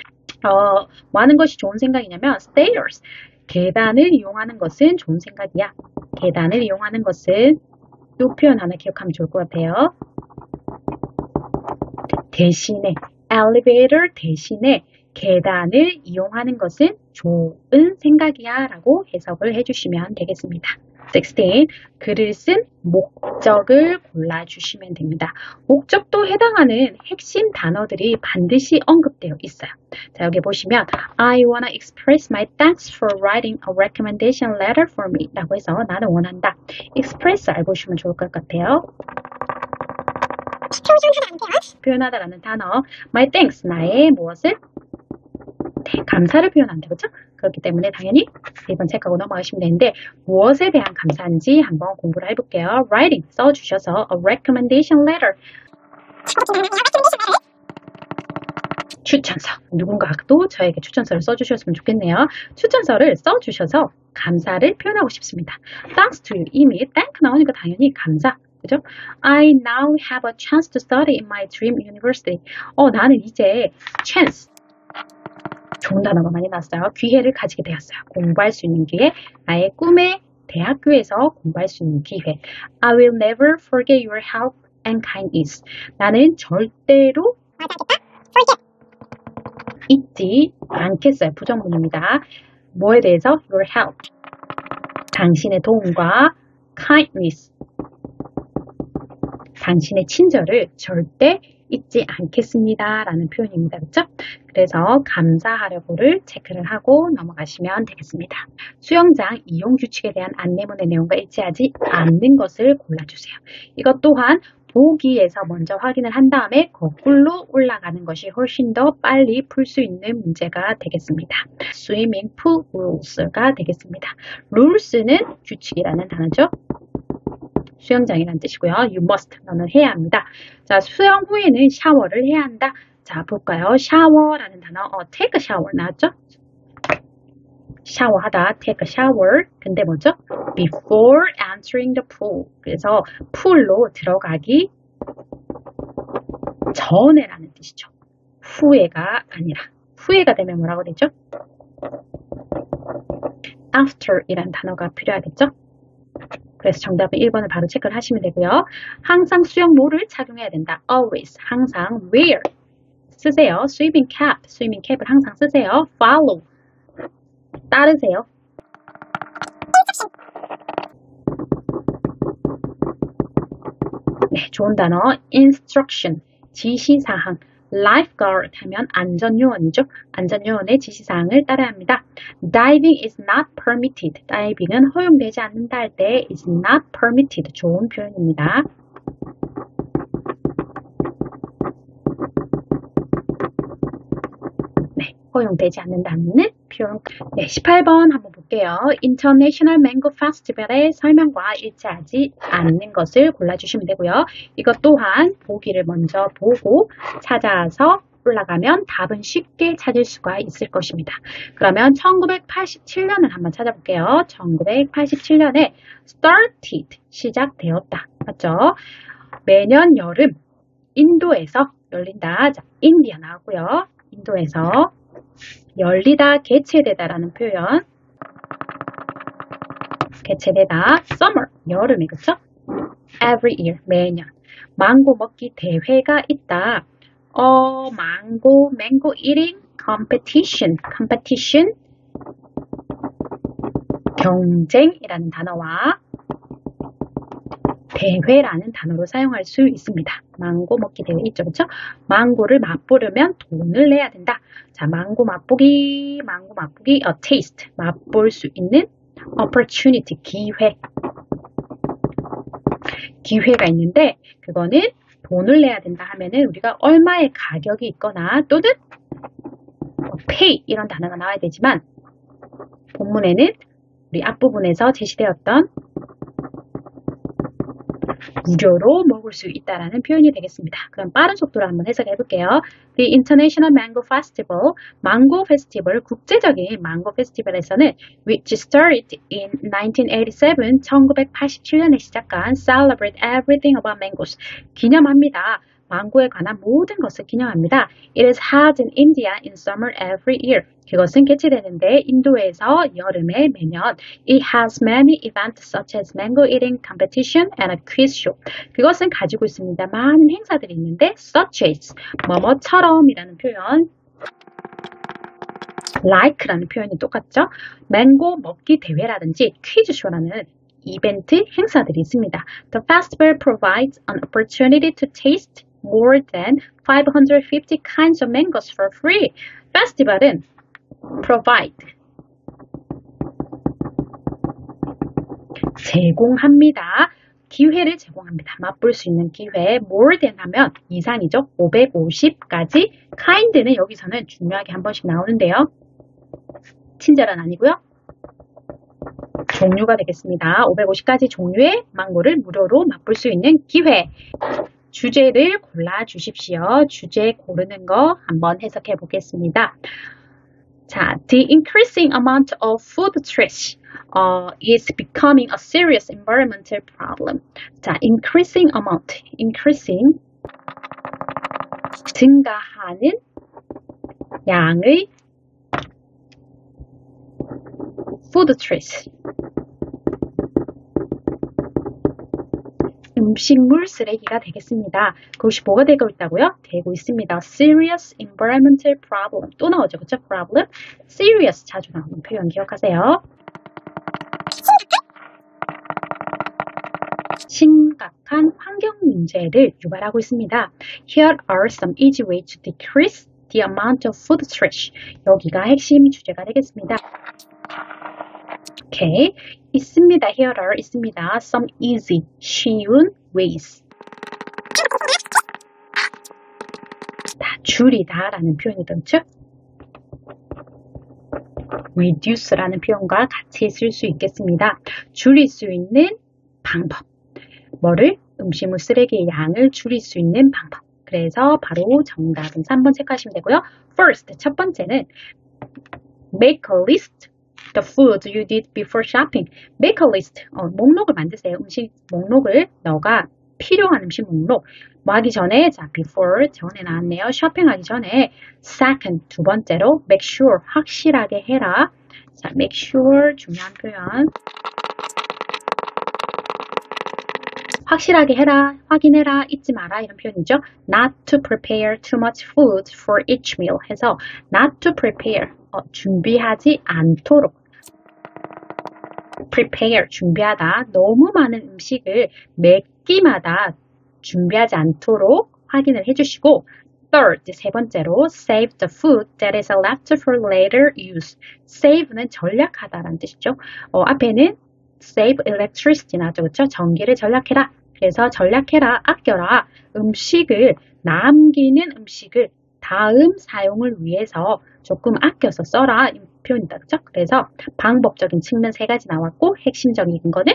뭐 하는 것이 좋은 생각이냐면 stairs, 계단을 이용하는 것은 좋은 생각이야. 계단을 이용하는 것은 이 표현 하나 기억하면 좋을 것 같아요. 대신에 elevator 대신에 계단을 이용하는 것은 좋은 생각이야 라고 해석을 해주시면 되겠습니다. 16. 글을 쓴 목적을 골라주시면 됩니다. 목적도 해당하는 핵심 단어들이 반드시 언급되어 있어요. 자, 여기 보시면 I wanna express my thanks for writing a recommendation letter for me 라고 해서 나는 원한다. express 알고 오시면 좋을 것 같아요. 표현하다라는 단어 my thanks, 나의 무엇을? 네, 감사를 표현한다. 그렇죠? 그렇기 때문에 당연히 1번 체크하고 넘어가시면 되는데 무엇에 대한 감사인지 한번 공부를 해볼게요. Writing 써주셔서 a recommendation letter 추천서, 누군가도 저에게 추천서를 써주셨으면 좋겠네요. 추천서를 써주셔서 감사를 표현하고 싶습니다. Thanks to you, 이미 thank 나오니까 당연히 감사. 그죠? I now have a chance to study in my dream university. 나는 이제 chance, 좋은 단어가 많이 나왔어요. 기회를 가지게 되었어요. 공부할 수 있는 기회, 나의 꿈의 대학교에서 공부할 수 있는 기회. I will never forget your help and kindness. 나는 절대로 잊지 않겠어요. 부정문입니다. 뭐에 대해서? Your help. 당신의 도움과 kindness. 당신의 친절을 절대 잊지 않겠습니다. 라는 표현입니다. 그렇죠? 그래서 감사하려고를 체크를 하고 넘어가시면 되겠습니다. 수영장 이용 규칙에 대한 안내문의 내용과 일치하지 않는 것을 골라주세요. 이것 또한 보기에서 먼저 확인을 한 다음에 거꾸로 올라가는 것이 훨씬 더 빨리 풀 수 있는 문제가 되겠습니다. Swimming pool rules가 되겠습니다. rules는 규칙이라는 단어죠. 수영장이라는 뜻이고요. You must, 너는 해야 합니다. 자, 수영 후에는 샤워를 해야 한다. 자, 볼까요? 샤워라는 단어, take a shower 나왔죠? 샤워하다, take a shower. 근데 뭐죠? Before entering the pool. 그래서 풀로 들어가기 전에라는 뜻이죠. 후에가 아니라. 후에가 되면 뭐라고 되죠? after이라는 단어가 필요하겠죠? 그래서 정답은 1번을 바로 체크를 하시면 되고요. 항상 수영모를 착용해야 된다. Always, 항상. Wear, 쓰세요. Swimming cap, swimming cap을 항상 쓰세요. Follow, 따르세요. 네, 좋은 단어. Instruction, 지시사항. Lifeguard 하면 안전요원이죠. 안전요원의 지시사항을 따라야 합니다. Diving is not permitted. 다이빙은 허용되지 않는다 할 때 is not permitted. 좋은 표현입니다. 네, 허용되지 않는다는 표현. 네, 18번 한번 볼게요. International Mango Festival의 설명과 일치하지 않는 것을 골라주시면 되고요. 이것 또한 보기를 먼저 보고 찾아서 올라가면 답은 쉽게 찾을 수가 있을 것입니다. 그러면 1987년을 한번 찾아볼게요. 1987년에 started, 시작되었다. 맞죠? 매년 여름 인도에서 열린다. 자, 인디아 나왔고요. 인도에서 열리다, 개최되다라는 표현. 개최되다, summer, 여름에, 그쵸? Every year, 매년. 망고 먹기 대회가 있다. mango eating competition, competition, 경쟁이라는 단어와 대회라는 단어로 사용할 수 있습니다. 망고 먹기 대회 있죠, 그렇죠? 망고를 맛보려면 돈을 내야 된다. 자, 망고 맛보기, a taste, 맛볼 수 있는 opportunity, 기회가 있는데 그거는 돈을 내야 된다 하면은 우리가 얼마의 가격이 있거나 또는 pay 이런 단어가 나와야 되지만 본문에는 우리 앞부분에서 제시되었던 무료로 먹을 수 있다라는 표현이 되겠습니다. 그럼 빠른 속도로 한번 해석해 볼게요. The International Mango Festival, 망고 페스티벌, 국제적인 망고 페스티벌에서는 which started in 1987, 1987년에 시작한 celebrate everything about mangoes, 기념합니다. 망고에 관한 모든 것을 기념합니다. It is held in India in summer every year. 그것은 개최되는데 인도에서 여름에 매년. It has many events such as mango eating competition and a quiz show. 그것은 가지고 있습니다. 많은 행사들이 있는데 such as, 뭐뭐처럼이라는 표현. like라는 표현이 똑같죠? 망고 먹기 대회라든지 퀴즈쇼라는 이벤트 행사들이 있습니다. The festival provides an opportunity to taste more than 550 kinds of mangoes for free. 페스티벌은 provide, 제공합니다. 기회를 제공합니다. 맛볼 수 있는 기회. more than 하면 이상이죠. 550까지. kind는 여기서는 중요하게 한 번씩 나오는데요. 친절은 아니고요. 종류가 되겠습니다. 550가지 종류의 망고를 무료로 맛볼 수 있는 기회. 주제를 골라주십시오. 주제 고르는 거 한번 해석해 보겠습니다. 자, the increasing amount of food trash is becoming a serious environmental problem. 자, increasing amount, increasing, 증가하는 양의 food trash. 음식물 쓰레기가 되겠습니다. 그것이 뭐가 되고 있다고요? 되고 있습니다. Serious environmental problem. 또 나오죠. 그쵸? problem. Serious 자주 나오는 표현 기억하세요. 심각한 환경 문제를 유발하고 있습니다. Here are some easy ways to decrease the amount of food trash. 여기가 핵심 주제가 되겠습니다. 오케이. 있습니다. Here are 있습니다. Some easy, 쉬운 ways. 다 줄이다 라는 표현이죠. 그렇죠? reduce라는 표현과 같이 쓸 수 있겠습니다. 줄일 수 있는 방법. 뭐를? 음식물 쓰레기의 양을 줄일 수 있는 방법. 그래서 바로 정답은 3번 체크하시면 되고요. First, 첫 번째는 make a list the food you did before shopping. Make a list. 목록을 만드세요. 음식 목록을 너가 필요한 음식 목록. 뭐 하기 전에 자 before 전에 나왔네요. 쇼핑하기 전에 second 두 번째로 make sure 확실하게 해라. 자 make sure 중요한 표현. 확실하게 해라, 확인해라, 잊지 마라 이런 표현이죠. Not to prepare too much food for each meal 해서 not to prepare, 준비하지 않도록 prepare, 준비하다, 너무 많은 음식을 매 끼마다 준비하지 않도록 확인을 해주시고 Third, 세 번째로 save the food that is left for later use. Save는 전략하다라는 뜻이죠. 앞에는 save electricity 나왔죠. 그렇죠? 전기를 전략해라. 그래서 전략해라, 아껴라. 음식을, 남기는 음식을 다음 사용을 위해서 조금 아껴서 써라. 이 표현이다. 그렇죠? 그래서 방법적인 측면 세 가지 나왔고 핵심적인 거는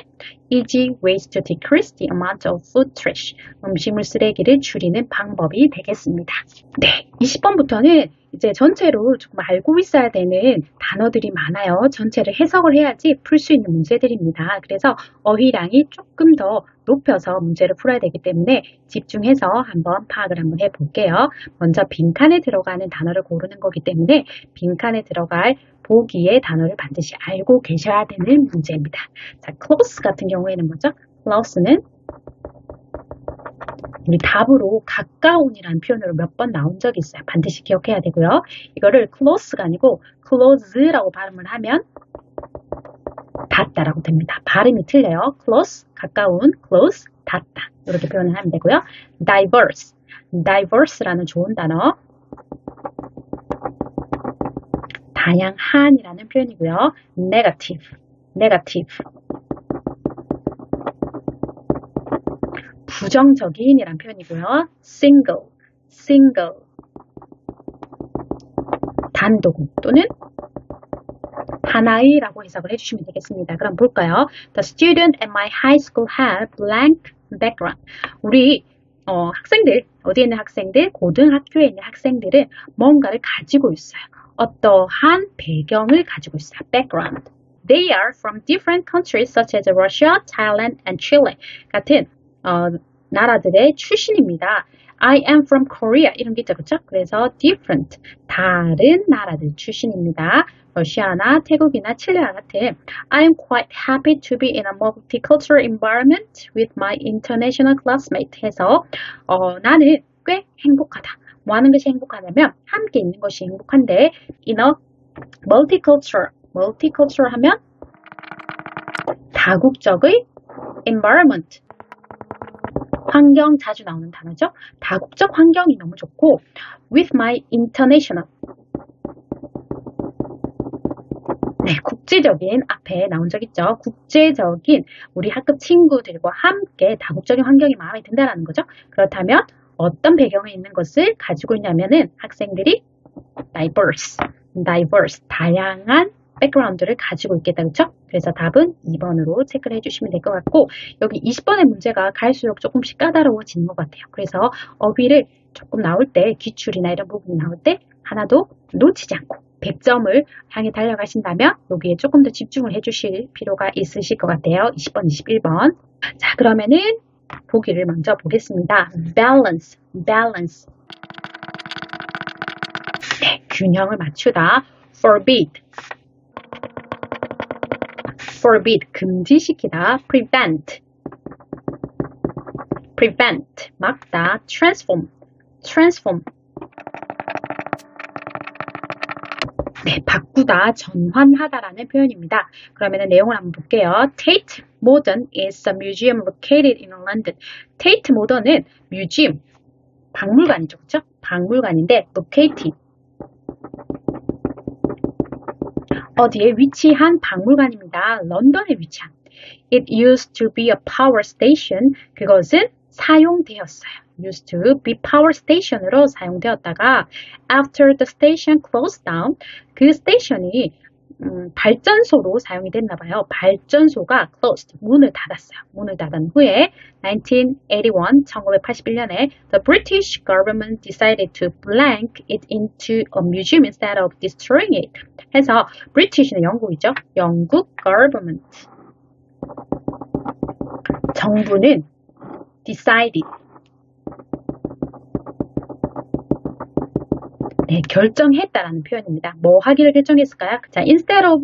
easy ways to decrease the amount of food trash. 음식물 쓰레기를 줄이는 방법이 되겠습니다. 네, 20번부터는 이제 전체로 조금 알고 있어야 되는 단어들이 많아요. 전체를 해석을 해야지 풀 수 있는 문제들입니다. 그래서 어휘량이 조금 더 높여서 문제를 풀어야 되기 때문에 집중해서 한번 파악을 한번 해볼게요. 먼저 빈칸에 들어가는 단어를 고르는 거기 때문에 빈칸에 들어갈 보기의 단어를 반드시 알고 계셔야 되는 문제입니다. 자, close 같은 경우에는 뭐죠? close는 우리 답으로 가까운이라는 표현으로 몇 번 나온 적이 있어요. 반드시 기억해야 되고요. 이거를 close가 아니고 close라고 발음을 하면 닿다라고 됩니다. 발음이 틀려요. close, 가까운, close, 닿다. 이렇게 표현을 하면 되고요. diverse, diverse라는 좋은 단어. 다양한이라는 표현이고요. negative, negative. 부정적인이란 표현이고요. single, single. 단독 또는 하나의라고 해석을 해주시면 되겠습니다. 그럼 볼까요? The student at my high school had blank background. 우리 학생들, 어디에 있는 학생들? 고등학교에 있는 학생들은 뭔가를 가지고 있어요. 어떠한 배경을 가지고 있어요. background. They are from different countries such as Russia, Thailand, and Chile. 같은 나라들의 출신입니다. I am from Korea 이런 게 있죠. 그렇죠? 그래서 different, 다른 나라들 출신입니다. 러시아나 태국이나 칠레와 같은 I am quite happy to be in a multicultural environment with my international classmate 해서 나는 꽤 행복하다. 뭐 하는 것이 행복하냐면 함께 있는 것이 행복한데 in a multicultural, multicultural 하면 다국적의 environment 환경 자주 나오는 단어죠. 다국적 환경이 너무 좋고 with my international 네, 국제적인 앞에 나온 적 있죠. 국제적인 우리 학급 친구들과 함께 다국적인 환경이 마음에 든다는 거죠. 그렇다면 어떤 배경에 있는 것을 가지고 있냐면은 학생들이 diverse, diverse, 다양한 백그라운드를 가지고 있겠다. 그렇죠? 그래서 답은 2번으로 체크를 해주시면 될 것 같고 여기 20번의 문제가 갈수록 조금씩 까다로워지는 것 같아요. 그래서 어휘를 조금 나올 때 기출이나 이런 부분이 나올 때 하나도 놓치지 않고 100점을 향해 달려가신다면 여기에 조금 더 집중을 해주실 필요가 있으실 것 같아요. 20번, 21번. 자, 그러면은 보기를 먼저 보겠습니다. balance, balance. 네, 균형을 맞추다. forbid. forbid, 금지시키다, prevent, 막다, transform, 네, 바꾸다, 전환하다라는 표현입니다. 그러면 내용을 한번 볼게요. Tate Modern is a museum located in London. Tate Modern은 뮤지엄, 박물관이죠, 그렇죠? 박물관인데 located, 어디에 위치한 박물관입니다. 런던에 위치한. It used to be a power station. 그것은 사용되었어요. used to be power station으로 사용되었다가 after the station closed down, 그 스테이션이 발전소로 사용이 됐나 봐요. 발전소가 closed, 문을 닫았어요. 문을 닫은 후에 1981년에 the British government decided to blank it into a museum instead of destroying it. 해서 British는 영국이죠. 영국 government, 정부는 decided, 네, 결정했다라는 표현입니다. 뭐 하기를 결정했을까요? 자, instead of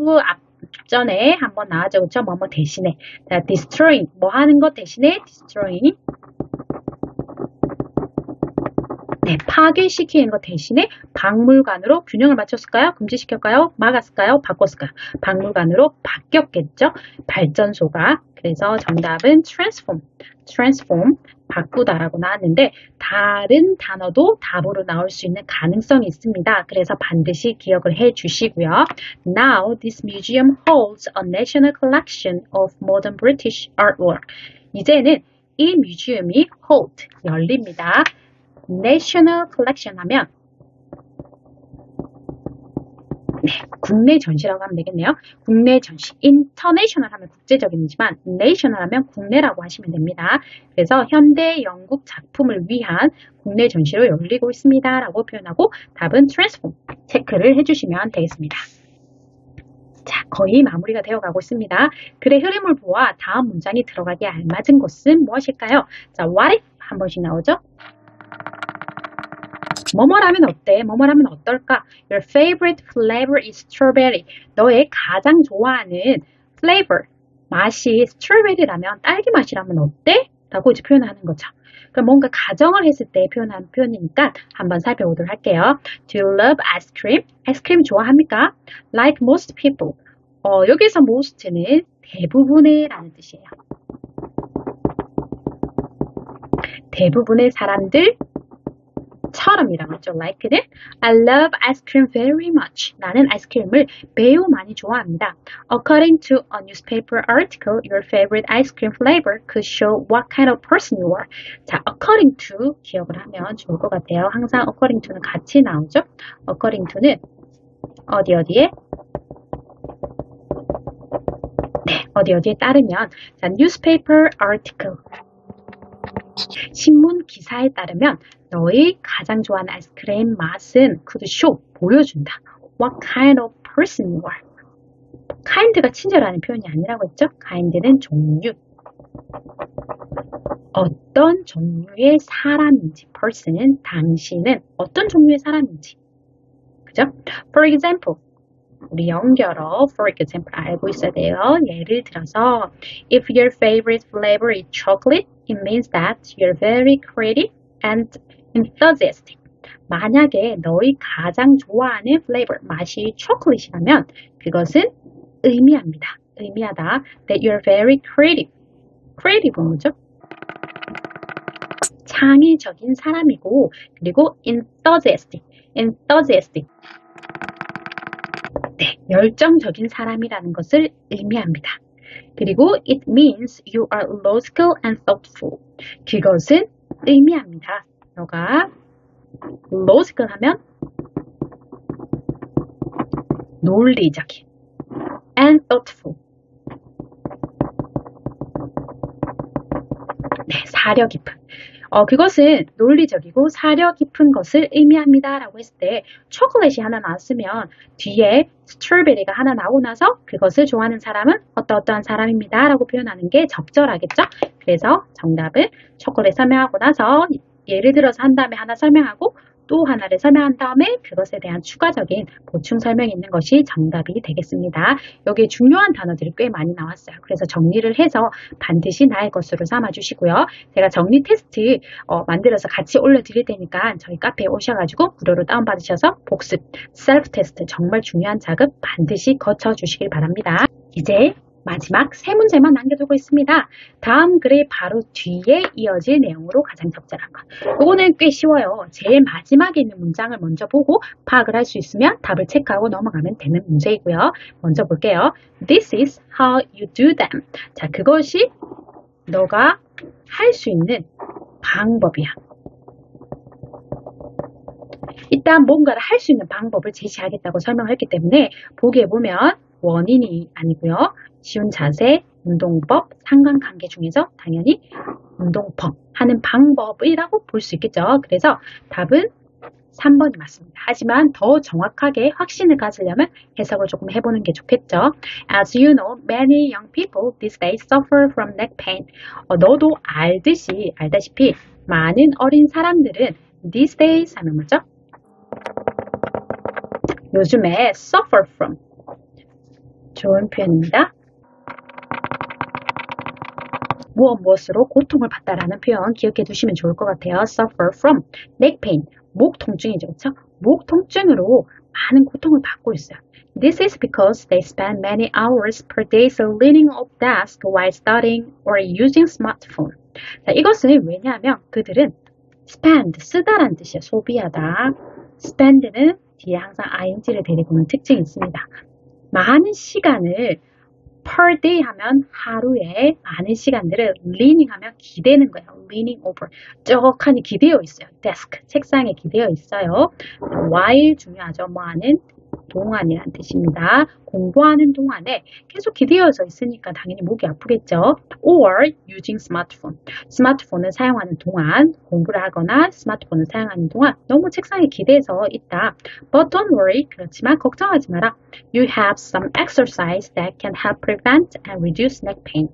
앞전에 한번 나와죠. 그렇죠? 뭐 대신에. 자, destroying, 뭐 하는 것 대신에 destroying. 네, 파괴시키는 것 대신에 박물관으로 균형을 맞췄을까요? 금지시켰을까요? 막았을까요? 바꿨을까요? 박물관으로 바뀌었겠죠? 발전소가. 그래서 정답은 transform, 바꾸다라고 나왔는데 다른 단어도 답으로 나올 수 있는 가능성이 있습니다. 그래서 반드시 기억을 해 주시고요. Now this museum holds a national collection of modern British artwork. 이제는 이 뮤지엄이 hold, 열립니다. National collection 하면 네, 국내 전시라고 하면 되겠네요. 국내 전시, international 하면 국제적이지만 national 하면 국내라고 하시면 됩니다. 그래서 현대 영국 작품을 위한 국내 전시로 열리고 있습니다 라고 표현하고 답은 transform, 체크를 해주시면 되겠습니다. 자, 거의 마무리가 되어가고 있습니다. 글의 흐름을 보아 다음 문장이 들어가기에 알맞은 것은 무엇일까요? 자, what if 한 번씩 나오죠? 뭐뭐라면 어때? 뭐뭐라면 어떨까? Your favorite flavor is strawberry. 너의 가장 좋아하는 flavor, 맛이 strawberry라면 딸기 맛이라면 어때? 라고 이제 표현하는 거죠. 그럼 뭔가 가정을 했을 때 표현한 표현이니까 한번 살펴보도록 할게요. Do you love ice cream? 아이스크림 좋아합니까? Like most people. 여기서 most는 대부분의 라는 뜻이에요. 대부분의 사람들 처럼이라고 했죠. like는 I love ice cream very much. 나는 아이스크림을 매우 많이 좋아합니다. According to a newspaper article, your favorite ice cream flavor could show what kind of person you are. 자, according to 기억을 하면 좋을 것 같아요. 항상 according to는 같이 나오죠. according to는 어디에 네, 어디에 따르면 자, newspaper article, 신문 기사에 따르면 너의 가장 좋아하는 아이스크림 맛은 could show, 보여준다. What kind of person you are. kind가 친절하는 표현이 아니라고 했죠. kind는 종류. 어떤 종류의 사람인지, person은 당신은 어떤 종류의 사람인지. 그죠? For example, 우리 연결어 for example 알고 있어야 돼요. 예를 들어서 if your favorite flavor is chocolate, it means that you're very creative and enthusiastic. 만약에 너희 가장 좋아하는 flavor, 맛이 초콜릿이라면 그것은 의미하다. That you're very creative. creative는 뭐죠? 창의적인 사람이고, 그리고 enthusiastic. 네, 열정적인 사람이라는 것을 의미합니다. 그리고 it means you are logical and thoughtful. 그것은 의미합니다. 너가 logical 하면 논리적인 and thoughtful. 네, 사려 깊은. 그것은 논리적이고 사려 깊은 것을 의미합니다 라고 했을 때 초콜릿이 하나 나왔으면 뒤에 스트로베리가 하나 나오고 나서 그것을 좋아하는 사람은 어떠한 사람입니다 라고 표현하는 게 적절하겠죠. 그래서 정답은 초콜릿 설명하고 나서 예를 들어서 한 다음에 하나 설명하고 또 하나를 설명한 다음에 그것에 대한 추가적인 보충 설명이 있는 것이 정답이 되겠습니다. 여기에 중요한 단어들이 꽤 많이 나왔어요. 그래서 정리를 해서 반드시 나의 것으로 삼아주시고요. 제가 정리 테스트 만들어서 같이 올려드릴 테니까 저희 카페에 오셔가지고 무료로 다운받으셔서 복습, 셀프 테스트 정말 중요한 작업 반드시 거쳐주시길 바랍니다. 이제 마지막 세 문제만 남겨두고 있습니다. 다음 글의 바로 뒤에 이어질 내용으로 가장 적절한 것. 이거는 꽤 쉬워요. 제일 마지막에 있는 문장을 먼저 보고 파악을 할 수 있으면 답을 체크하고 넘어가면 되는 문제이고요. 먼저 볼게요. This is how you do them. 자, 그것이 너가 할 수 있는 방법이야. 일단 뭔가를 할 수 있는 방법을 제시하겠다고 설명했기 때문에 보기에 보면 원인이 아니고요. 쉬운 자세, 운동법, 상관관계 중에서 당연히 운동법 하는 방법이라고 볼 수 있겠죠. 그래서 답은 3번이 맞습니다. 하지만 더 정확하게 확신을 가지려면 해석을 조금 해보는 게 좋겠죠. As you know, many young people these days suffer from neck pain. 너도 알다시피 많은 어린 사람들은 these days 하면 뭐죠? 요즘에 suffer from 좋은 표현입니다. 무엇으로 고통을 받다라는 표현 기억해 두시면 좋을 것 같아요. Suffer from neck pain, 목 통증이죠, 그렇죠? 목 통증으로 많은 고통을 받고 있어요. This is because they spend many hours per day leaning off desk while studying or using smartphone. 자, 이것은 왜냐하면 그들은 spend, 쓰다라는 뜻이에요. 소비하다. spend는 뒤에 항상 ing를 데리고 오는 특징이 있습니다. 많은 시간을 per day 하면 하루에 많은 시간들을 leaning 하면 기대는 거예요. leaning over. 쩍하니 기대어 있어요. desk, 책상에 기대어 있어요. while 중요하죠. 뭐 하는? 동안이란 뜻입니다. 공부하는 동안에 계속 기대어져 있으니까 당연히 목이 아프겠죠. or using smartphone. 스마트폰을 사용하는 동안 공부를 하거나 스마트폰을 사용하는 동안 너무 책상에 기대서 있다. But don't worry. 그렇지만 걱정하지 마라. You have some exercise that can help prevent and reduce neck pain.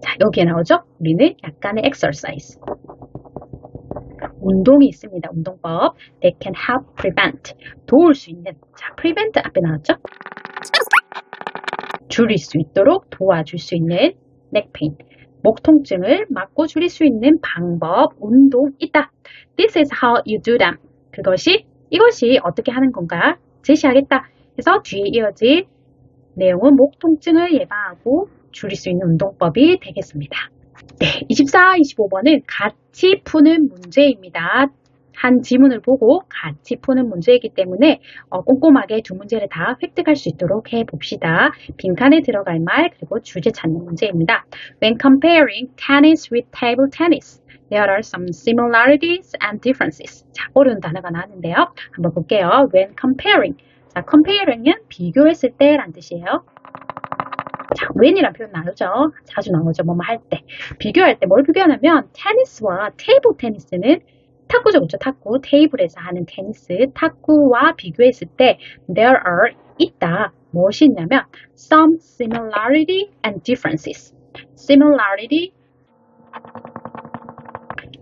자, 여기에 나오죠? 우리는 약간의 exercise. 운동이 있습니다. 운동법. That can help prevent. 도울 수 있는. 자, prevent 앞에 나왔죠? 줄일 수 있도록 도와줄 수 있는 neck pain. 목 통증을 막고 줄일 수 있는 방법, 운동 있다. This is how you do them. 이것이 어떻게 하는 건가 제시하겠다. 그래서 뒤에 이어질 내용은 목 통증을 예방하고 줄일 수 있는 운동법이 되겠습니다. 네, 24, 25번은 같이 푸는 문제입니다. 한 지문을 보고 같이 푸는 문제이기 때문에 꼼꼼하게 두 문제를 다 획득할 수 있도록 해봅시다. 빈칸에 들어갈 말 그리고 주제 찾는 문제입니다. When comparing tennis with table tennis, there are some similarities and differences. 자, 어려운 단어가 나왔는데요. 한번 볼게요. When comparing. 자, comparing은 비교했을 때란 뜻이에요. 자, when이라는 표현 나오죠. 자주 나오죠. 뭐뭐 할 때. 비교할 때 뭘 비교하냐면 테니스와 테이블 테니스는 탁구죠. 그렇죠? 탁구. 테이블에서 하는 테니스. 탁구와 비교했을 때 there are 있다. 무엇이 있냐면 some similarity and differences. similarity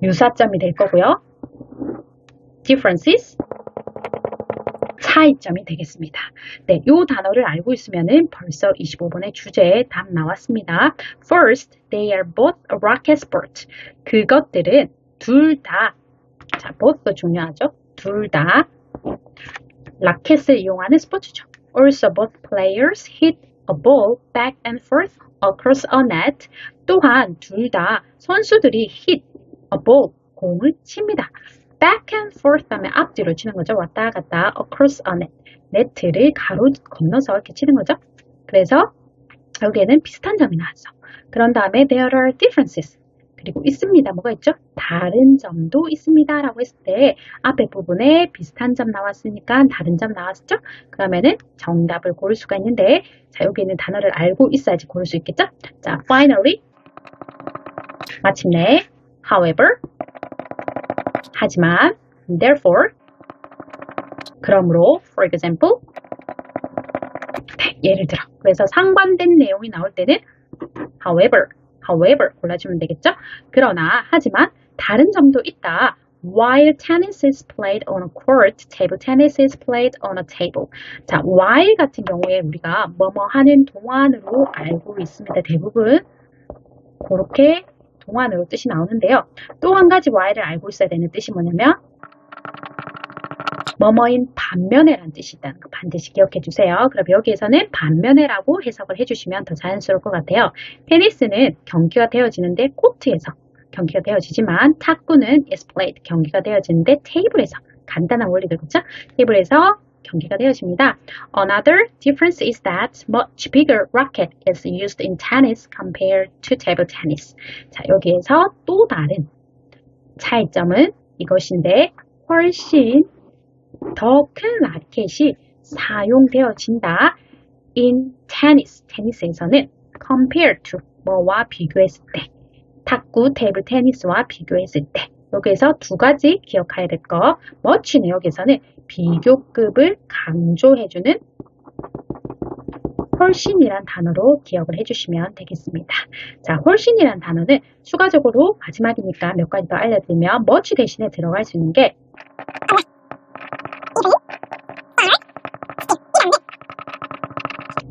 유사점이 될 거고요. differences 차이점이 되겠습니다. 네, 이 단어를 알고 있으면은 벌써 25번의 주제에 답 나왔습니다. First, they are both a racket sport. 그것들은 둘 다, 자, both도 중요하죠. 둘 다 라켓을 이용하는 스포츠죠. Also, both players hit a ball back and forth across a net. 또한 둘 다 선수들이 hit a ball, 공을 칩니다. back and forth 하면 앞뒤로 치는 거죠. 왔다 갔다 across a net. 네트를 가로 건너서 이렇게 치는 거죠. 그래서 여기에는 비슷한 점이 나왔어. 그런 다음에 there are differences. 그리고 있습니다. 뭐가 있죠? 다른 점도 있습니다. 라고 했을 때 앞에 부분에 비슷한 점 나왔으니까 다른 점 나왔죠? 그러면은 정답을 고를 수가 있는데 자, 여기 있는 단어를 알고 있어야지 고를 수 있겠죠? 자, finally 마침내 however 하지만 therefore 그러므로 for example 네, 예를 들어 그래서 상반된 내용이 나올 때는 however 골라주면 되겠죠? 그러나 하지만 다른 점도 있다. While tennis is played on a court, table tennis is played on a table. 자, while 같은 경우에 우리가 뭐뭐 하는 동안으로 알고 있습니다. 대부분 그렇게 동안으로 뜻이 나오는데요. 또 한 가지 while을 알고 있어야 되는 뜻이 뭐냐면 뭐뭐인 반면에라는 뜻이 있다는 거 반드시 기억해 주세요. 그럼 여기에서는 반면에라고 해석을 해주시면 더 자연스러울 것 같아요. 테니스는 경기가 되어지는데 코트에서 경기가 되어지지만 탁구는 is played 경기가 되어지는데 테이블에서 간단한 원리들 그렇죠? 테이블에서 경기가 되어집니다. Another difference is that much bigger racket is used in tennis compared to table tennis. 자, 여기에서 또 다른 차이점은 이것인데 훨씬 더 큰 라켓이 사용되어진다. In tennis, 테니스에서는 compared to 뭐와 비교했을 때 탁구, 테이블 테니스와 비교했을 때 여기에서 두 가지 기억해야 될 거. much는 여기서는 비교급을 강조해주는 훨씬이란 단어로 기억을 해주시면 되겠습니다. 자, 훨씬이란 단어는 추가적으로 마지막이니까 몇 가지 더 알려드리면 much 대신에 들어갈 수 있는 게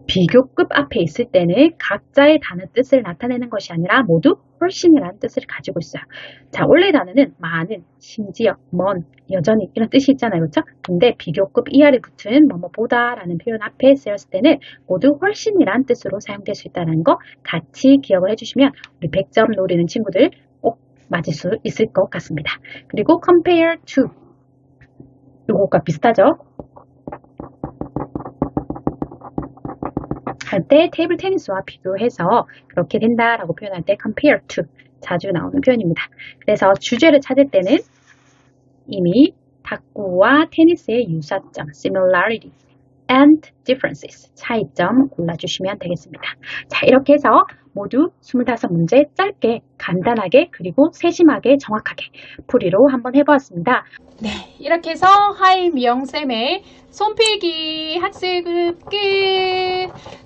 비교급 앞에 있을 때는 각자의 단어 뜻을 나타내는 것이 아니라 모두 훨씬이라는 뜻을 가지고 있어요. 자, 원래 단어는 많은, 심지어, 먼, 여전히 이런 뜻이 있잖아요. 그렇죠? 근데 비교급 이하를 붙은 뭐뭐보다 라는 표현 앞에 쓰였을 때는 모두 훨씬이라는 뜻으로 사용될 수 있다는 거 같이 기억을 해주시면 우리 100점 노리는 친구들 꼭 맞을 수 있을 것 같습니다. 그리고 compare to 이것과 비슷하죠? 할 때 테이블 테니스와 비교해서 그렇게 된다라고 표현할 때 compare to 자주 나오는 표현입니다. 그래서 주제를 찾을 때는 이미 탁구와 테니스의 유사점 similarity and differences 차이점 골라주시면 되겠습니다. 자, 이렇게 해서 모두 25문제 짧게 간단하게 그리고 세심하게 정확하게 풀이로 한번 해보았습니다. 네, 이렇게 해서 하이미영쌤의 손필기 학습 끝!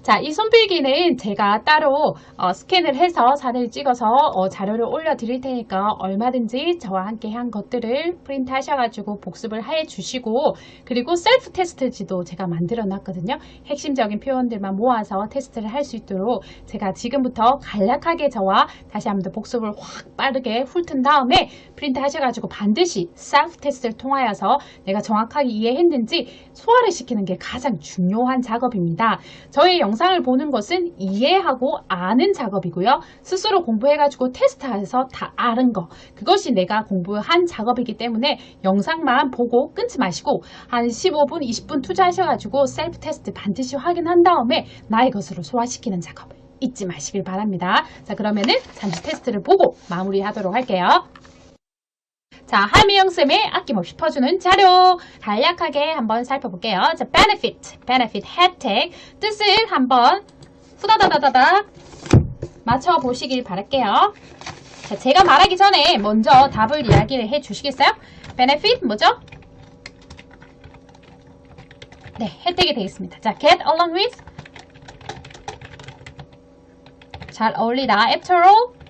자, 이 손필기는 제가 따로 스캔을 해서 사진을 찍어서 자료를 올려드릴 테니까 얼마든지 저와 함께 한 것들을 프린트 하셔가지고 복습을 해주시고 그리고 셀프 테스트지도 제가 만들어 놨거든요. 핵심적인 표현들만 모아서 테스트를 할 수 있도록 제가 지금부터 간략하게 저와 다시 한번 더 복습을 확 빠르게 훑은 다음에 프린트 하셔가지고 반드시 셀프 테스트를 통하여서 내가 정확하게 이해했는지 소화를 시키는 게 가장 중요한 작업입니다. 저희 영상을 보는 것은 이해하고 아는 작업이고요. 스스로 공부해가지고 테스트해서 다 아는 거 그것이 내가 공부한 작업이기 때문에 영상만 보고 끊지 마시고 한 15분, 20분 투자하셔가지고 셀프 테스트 반드시 확인한 다음에 나의 것으로 소화시키는 작업 잊지 마시길 바랍니다. 자, 그러면은 잠시 테스트를 보고 마무리하도록 할게요. 자, 하미영쌤의 아낌없이 퍼주는 자료 간략하게 한번 살펴볼게요. 자, benefit, 혜택 뜻을 한번 후다다다다다 맞춰보시길 바랄게요. 자, 제가 말하기 전에 먼저 답을 이야기를 해주시겠어요? benefit 뭐죠? 네, 혜택이 되겠습니다. 자, get along with 잘 어울리다. after all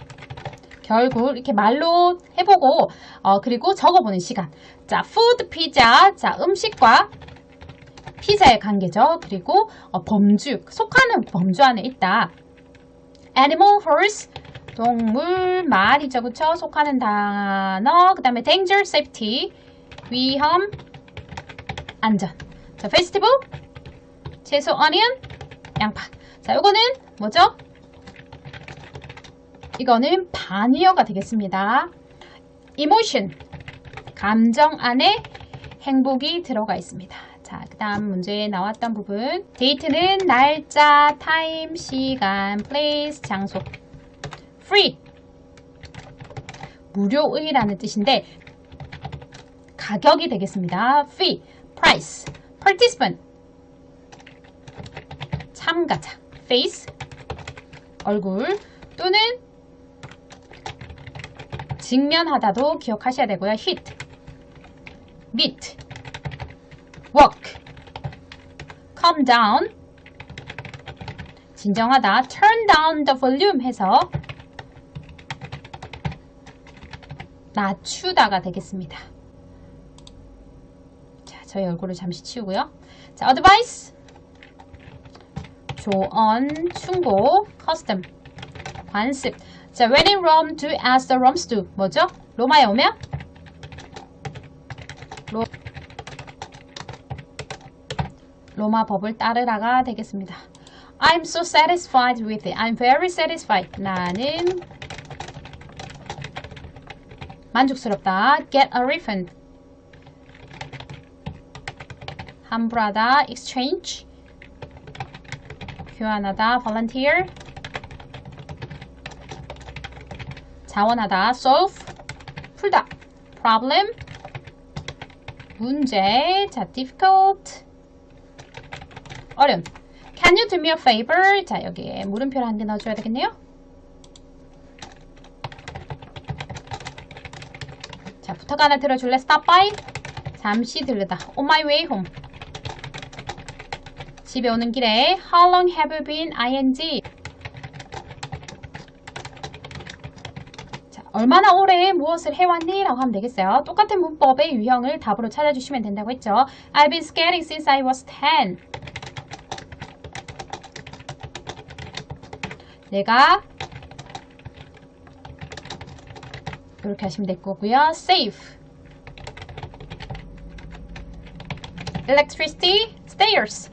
결국 이렇게 말로 해보고 그리고 적어보는 시간. 자, food, 피자. 자, 음식과 피자의 관계죠. 그리고 범주, 속하는 범주 안에 있다. animal, horse, 동물, 말이죠. 그쵸? 속하는 단어. 그 다음에 danger, safety, 위험, 안전. 자, vegetable, 채소, onion, 양파. 자, 요거는 뭐죠? 이거는 반의어가 되겠습니다. emotion, 감정 안에 행복이 들어가 있습니다. 자, 그 다음 문제에 나왔던 부분. date는 날짜, 타임, 시간, place, 장소. free, 무료의라는 뜻인데 가격이 되겠습니다. fee, price, participant, 참가자, face, 얼굴 또는 직면하다도 기억하셔야 되고요. hit, meet, walk, calm down, 진정하다, turn down the volume 해서 낮추다가 되겠습니다. 자, 저희 얼굴을 잠시 치우고요. 자, advice, 조언, 충고, custom, 관습. 자, when in Rome, do as the Romans do. 뭐죠? 로마에 오면 로마 법을 따르라가 되겠습니다. I'm so satisfied with it. I'm very satisfied. 나는 만족스럽다. Get a refund. 환불하다. Exchange. 교환하다. Volunteer. 자원하다. Solve. 풀다. Problem. 문제. 자, difficult. 어려운. Can you do me a favor? 자, 여기에 물음표를 한 개 넣어줘야 되겠네요. 자, 부탁 하나 들어줄래? Stop by. 잠시 들르다. On my way home. 집에 오는 길에 How long have you been? ing. 자, 얼마나 오래 무엇을 해왔니? 라고 하면 되겠어요. 똑같은 문법의 유형을 답으로 찾아주시면 된다고 했죠. I've been skating since I was 10. 내가 이렇게 하시면 될 거고요. Save. Electricity. Stairs.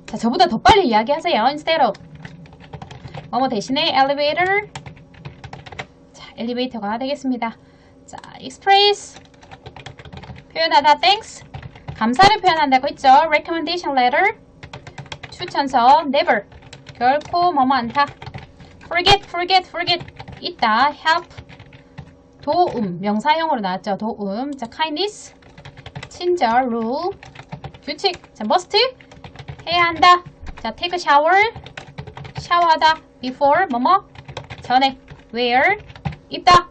자, 저보다 더 빨리 이야기하세요. Instead of. 뭐뭐 대신에 elevator. 자, 엘리베이터가 되겠습니다. 자, express. 표현하다. Thanks. 감사를 표현한다고 했죠. Recommendation letter. 추천서. Never. 결코 뭐뭐 않다. Forget. 있다. Help. 도움. 명사형으로 나왔죠. 도움. 자, kindness. 친절. Rule. 규칙. 자, must. 해야 한다. 자, take a shower. 샤워하다. Before. 뭐뭐. 전에. Wear. 입다.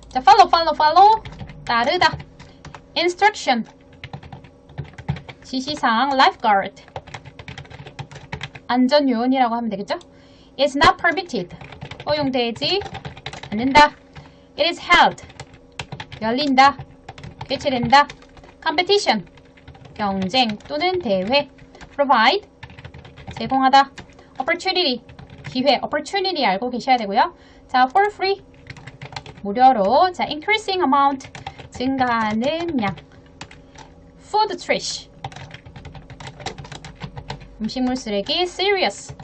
자, follow. 따르다. Instruction. 지시사항. Lifeguard. 안전요원이라고 하면 되겠죠? It's not permitted. 허용되지 않는다. It is held. 열린다. 개최된다. Competition. 경쟁 또는 대회. Provide. 제공하다. Opportunity. 기회. Opportunity 알고 계셔야 되고요. 자, for free. 무료로. 자, increasing amount. 증가하는 양. Food trash. 음식물 쓰레기. Serious.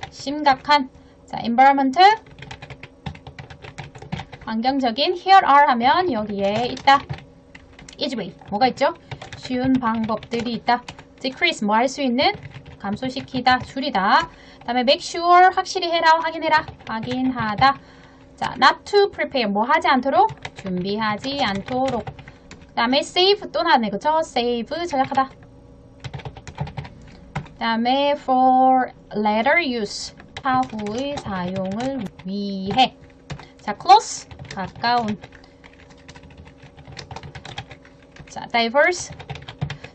심각한. 자, environment. 환경적인. Here are 하면 여기에 있다. Easy way. 뭐가 있죠? 쉬운 방법들이 있다. Decrease. 뭐 할 수 있는? 감소시키다. 줄이다. 그 다음에 make sure. 확실히 해라. 확인해라. 확인하다. 자, not to prepare. 뭐 하지 않도록? 준비하지 않도록. 그 다음에 save. 또 나왔네. 그쵸? save. 절약하다. 그 다음에 for later use. 차후의 사용을 위해. 자, close. 가까운. 자, diverse.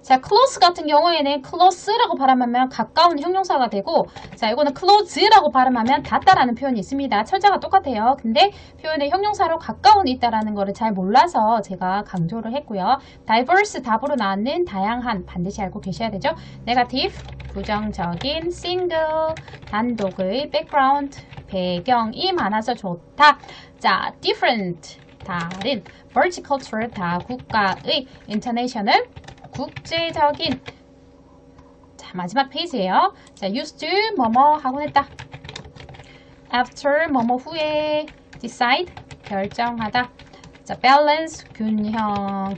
자, close 같은 경우에는 close라고 발음하면 가까운 형용사가 되고, 자, 이거는 close라고 발음하면 닿다라는 표현이 있습니다. 철자가 똑같아요. 근데 표현의 형용사로 가까운 있다라는 거를 잘 몰라서 제가 강조를 했고요. diverse 답으로 나왔는 다양한 반드시 알고 계셔야 되죠. negative 부정적인, single 단독의, background 배경이 많아서 좋다. 자, different 다른, multicultural 다국가의, international 국제적인. 자, 마지막 페이지예요. 자, used to 뭐뭐 하곤 했다. after 뭐뭐 후에, decide 결정하다. 자, balance 균형을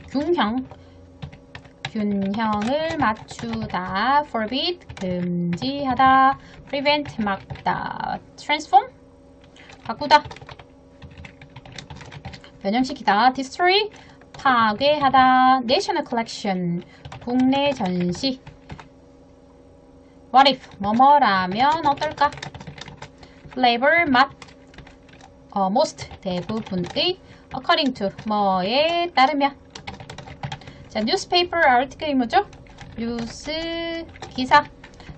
맞추다. forbid 금지하다. prevent 막다. transform 바꾸다. 변형시키다. destroy 파괴하다. national collection 국내 전시. what if 뭐뭐라면 어떨까? flavor 맛. most 대부분의. according to 뭐에 따르면. 자, newspaper article이 뭐죠? 뉴스 기사.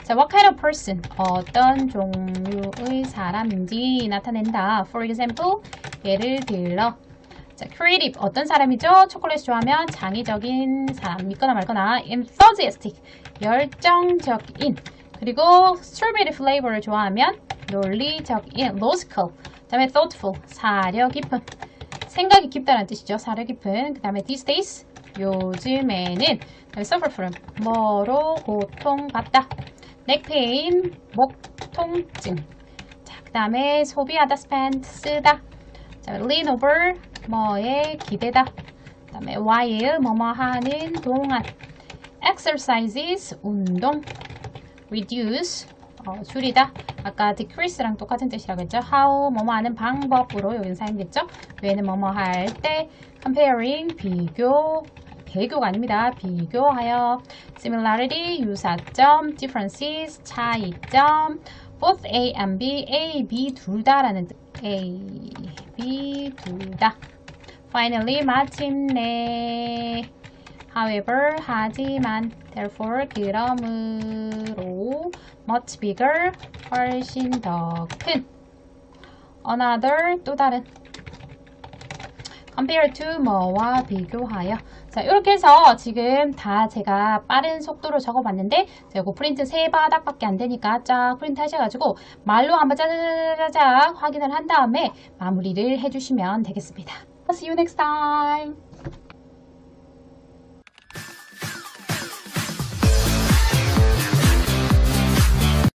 자, what kind of person 어떤 종류의 사람인지 나타낸다. for example 예를 들어. 자, creative 어떤 사람이죠? 초콜릿 좋아하면 창의적인 사람, 믿거나 말거나. enthusiastic 열정적인. 그리고 strawberry flavor를 좋아하면 논리적인. logical 그 다음에 thoughtful 사려 깊은. 생각이 깊다는 뜻이죠. 사려 깊은. 그 다음에 these days 요즘에는. 그 다음에 suffer from 뭐로 고통받다. neck pain 목 통증. 자, 그 다음에 소비하다 spend 쓰다. 자, lean over 뭐에 기대다. 그 다음에 while 뭐뭐 하는 동안. exercises 운동. reduce 줄이다. 아까 decrease랑 똑같은 뜻이라고 했죠. how 뭐뭐 하는 방법으로 여기는 사용됐죠. 외에는 뭐뭐 할 때. comparing 비교. 배교가 아닙니다. 비교하여. similarity 유사점. differences 차이점. both A and B, A, B 둘 다라는 뜻. A, B 둘 다. finally 마침내. however 하지만. therefore 그러므로. much bigger 훨씬 더 큰. another 또 다른. compare to 뭐와 비교하여. 자, 이렇게 해서 지금 다 제가 빠른 속도로 적어봤는데 제가 프린트 3바닥밖에 안 되니까 쫙 프린트 하셔가지고 말로 한번 짜자자자자 확인을 한 다음에 마무리를 해주시면 되겠습니다. See you next time.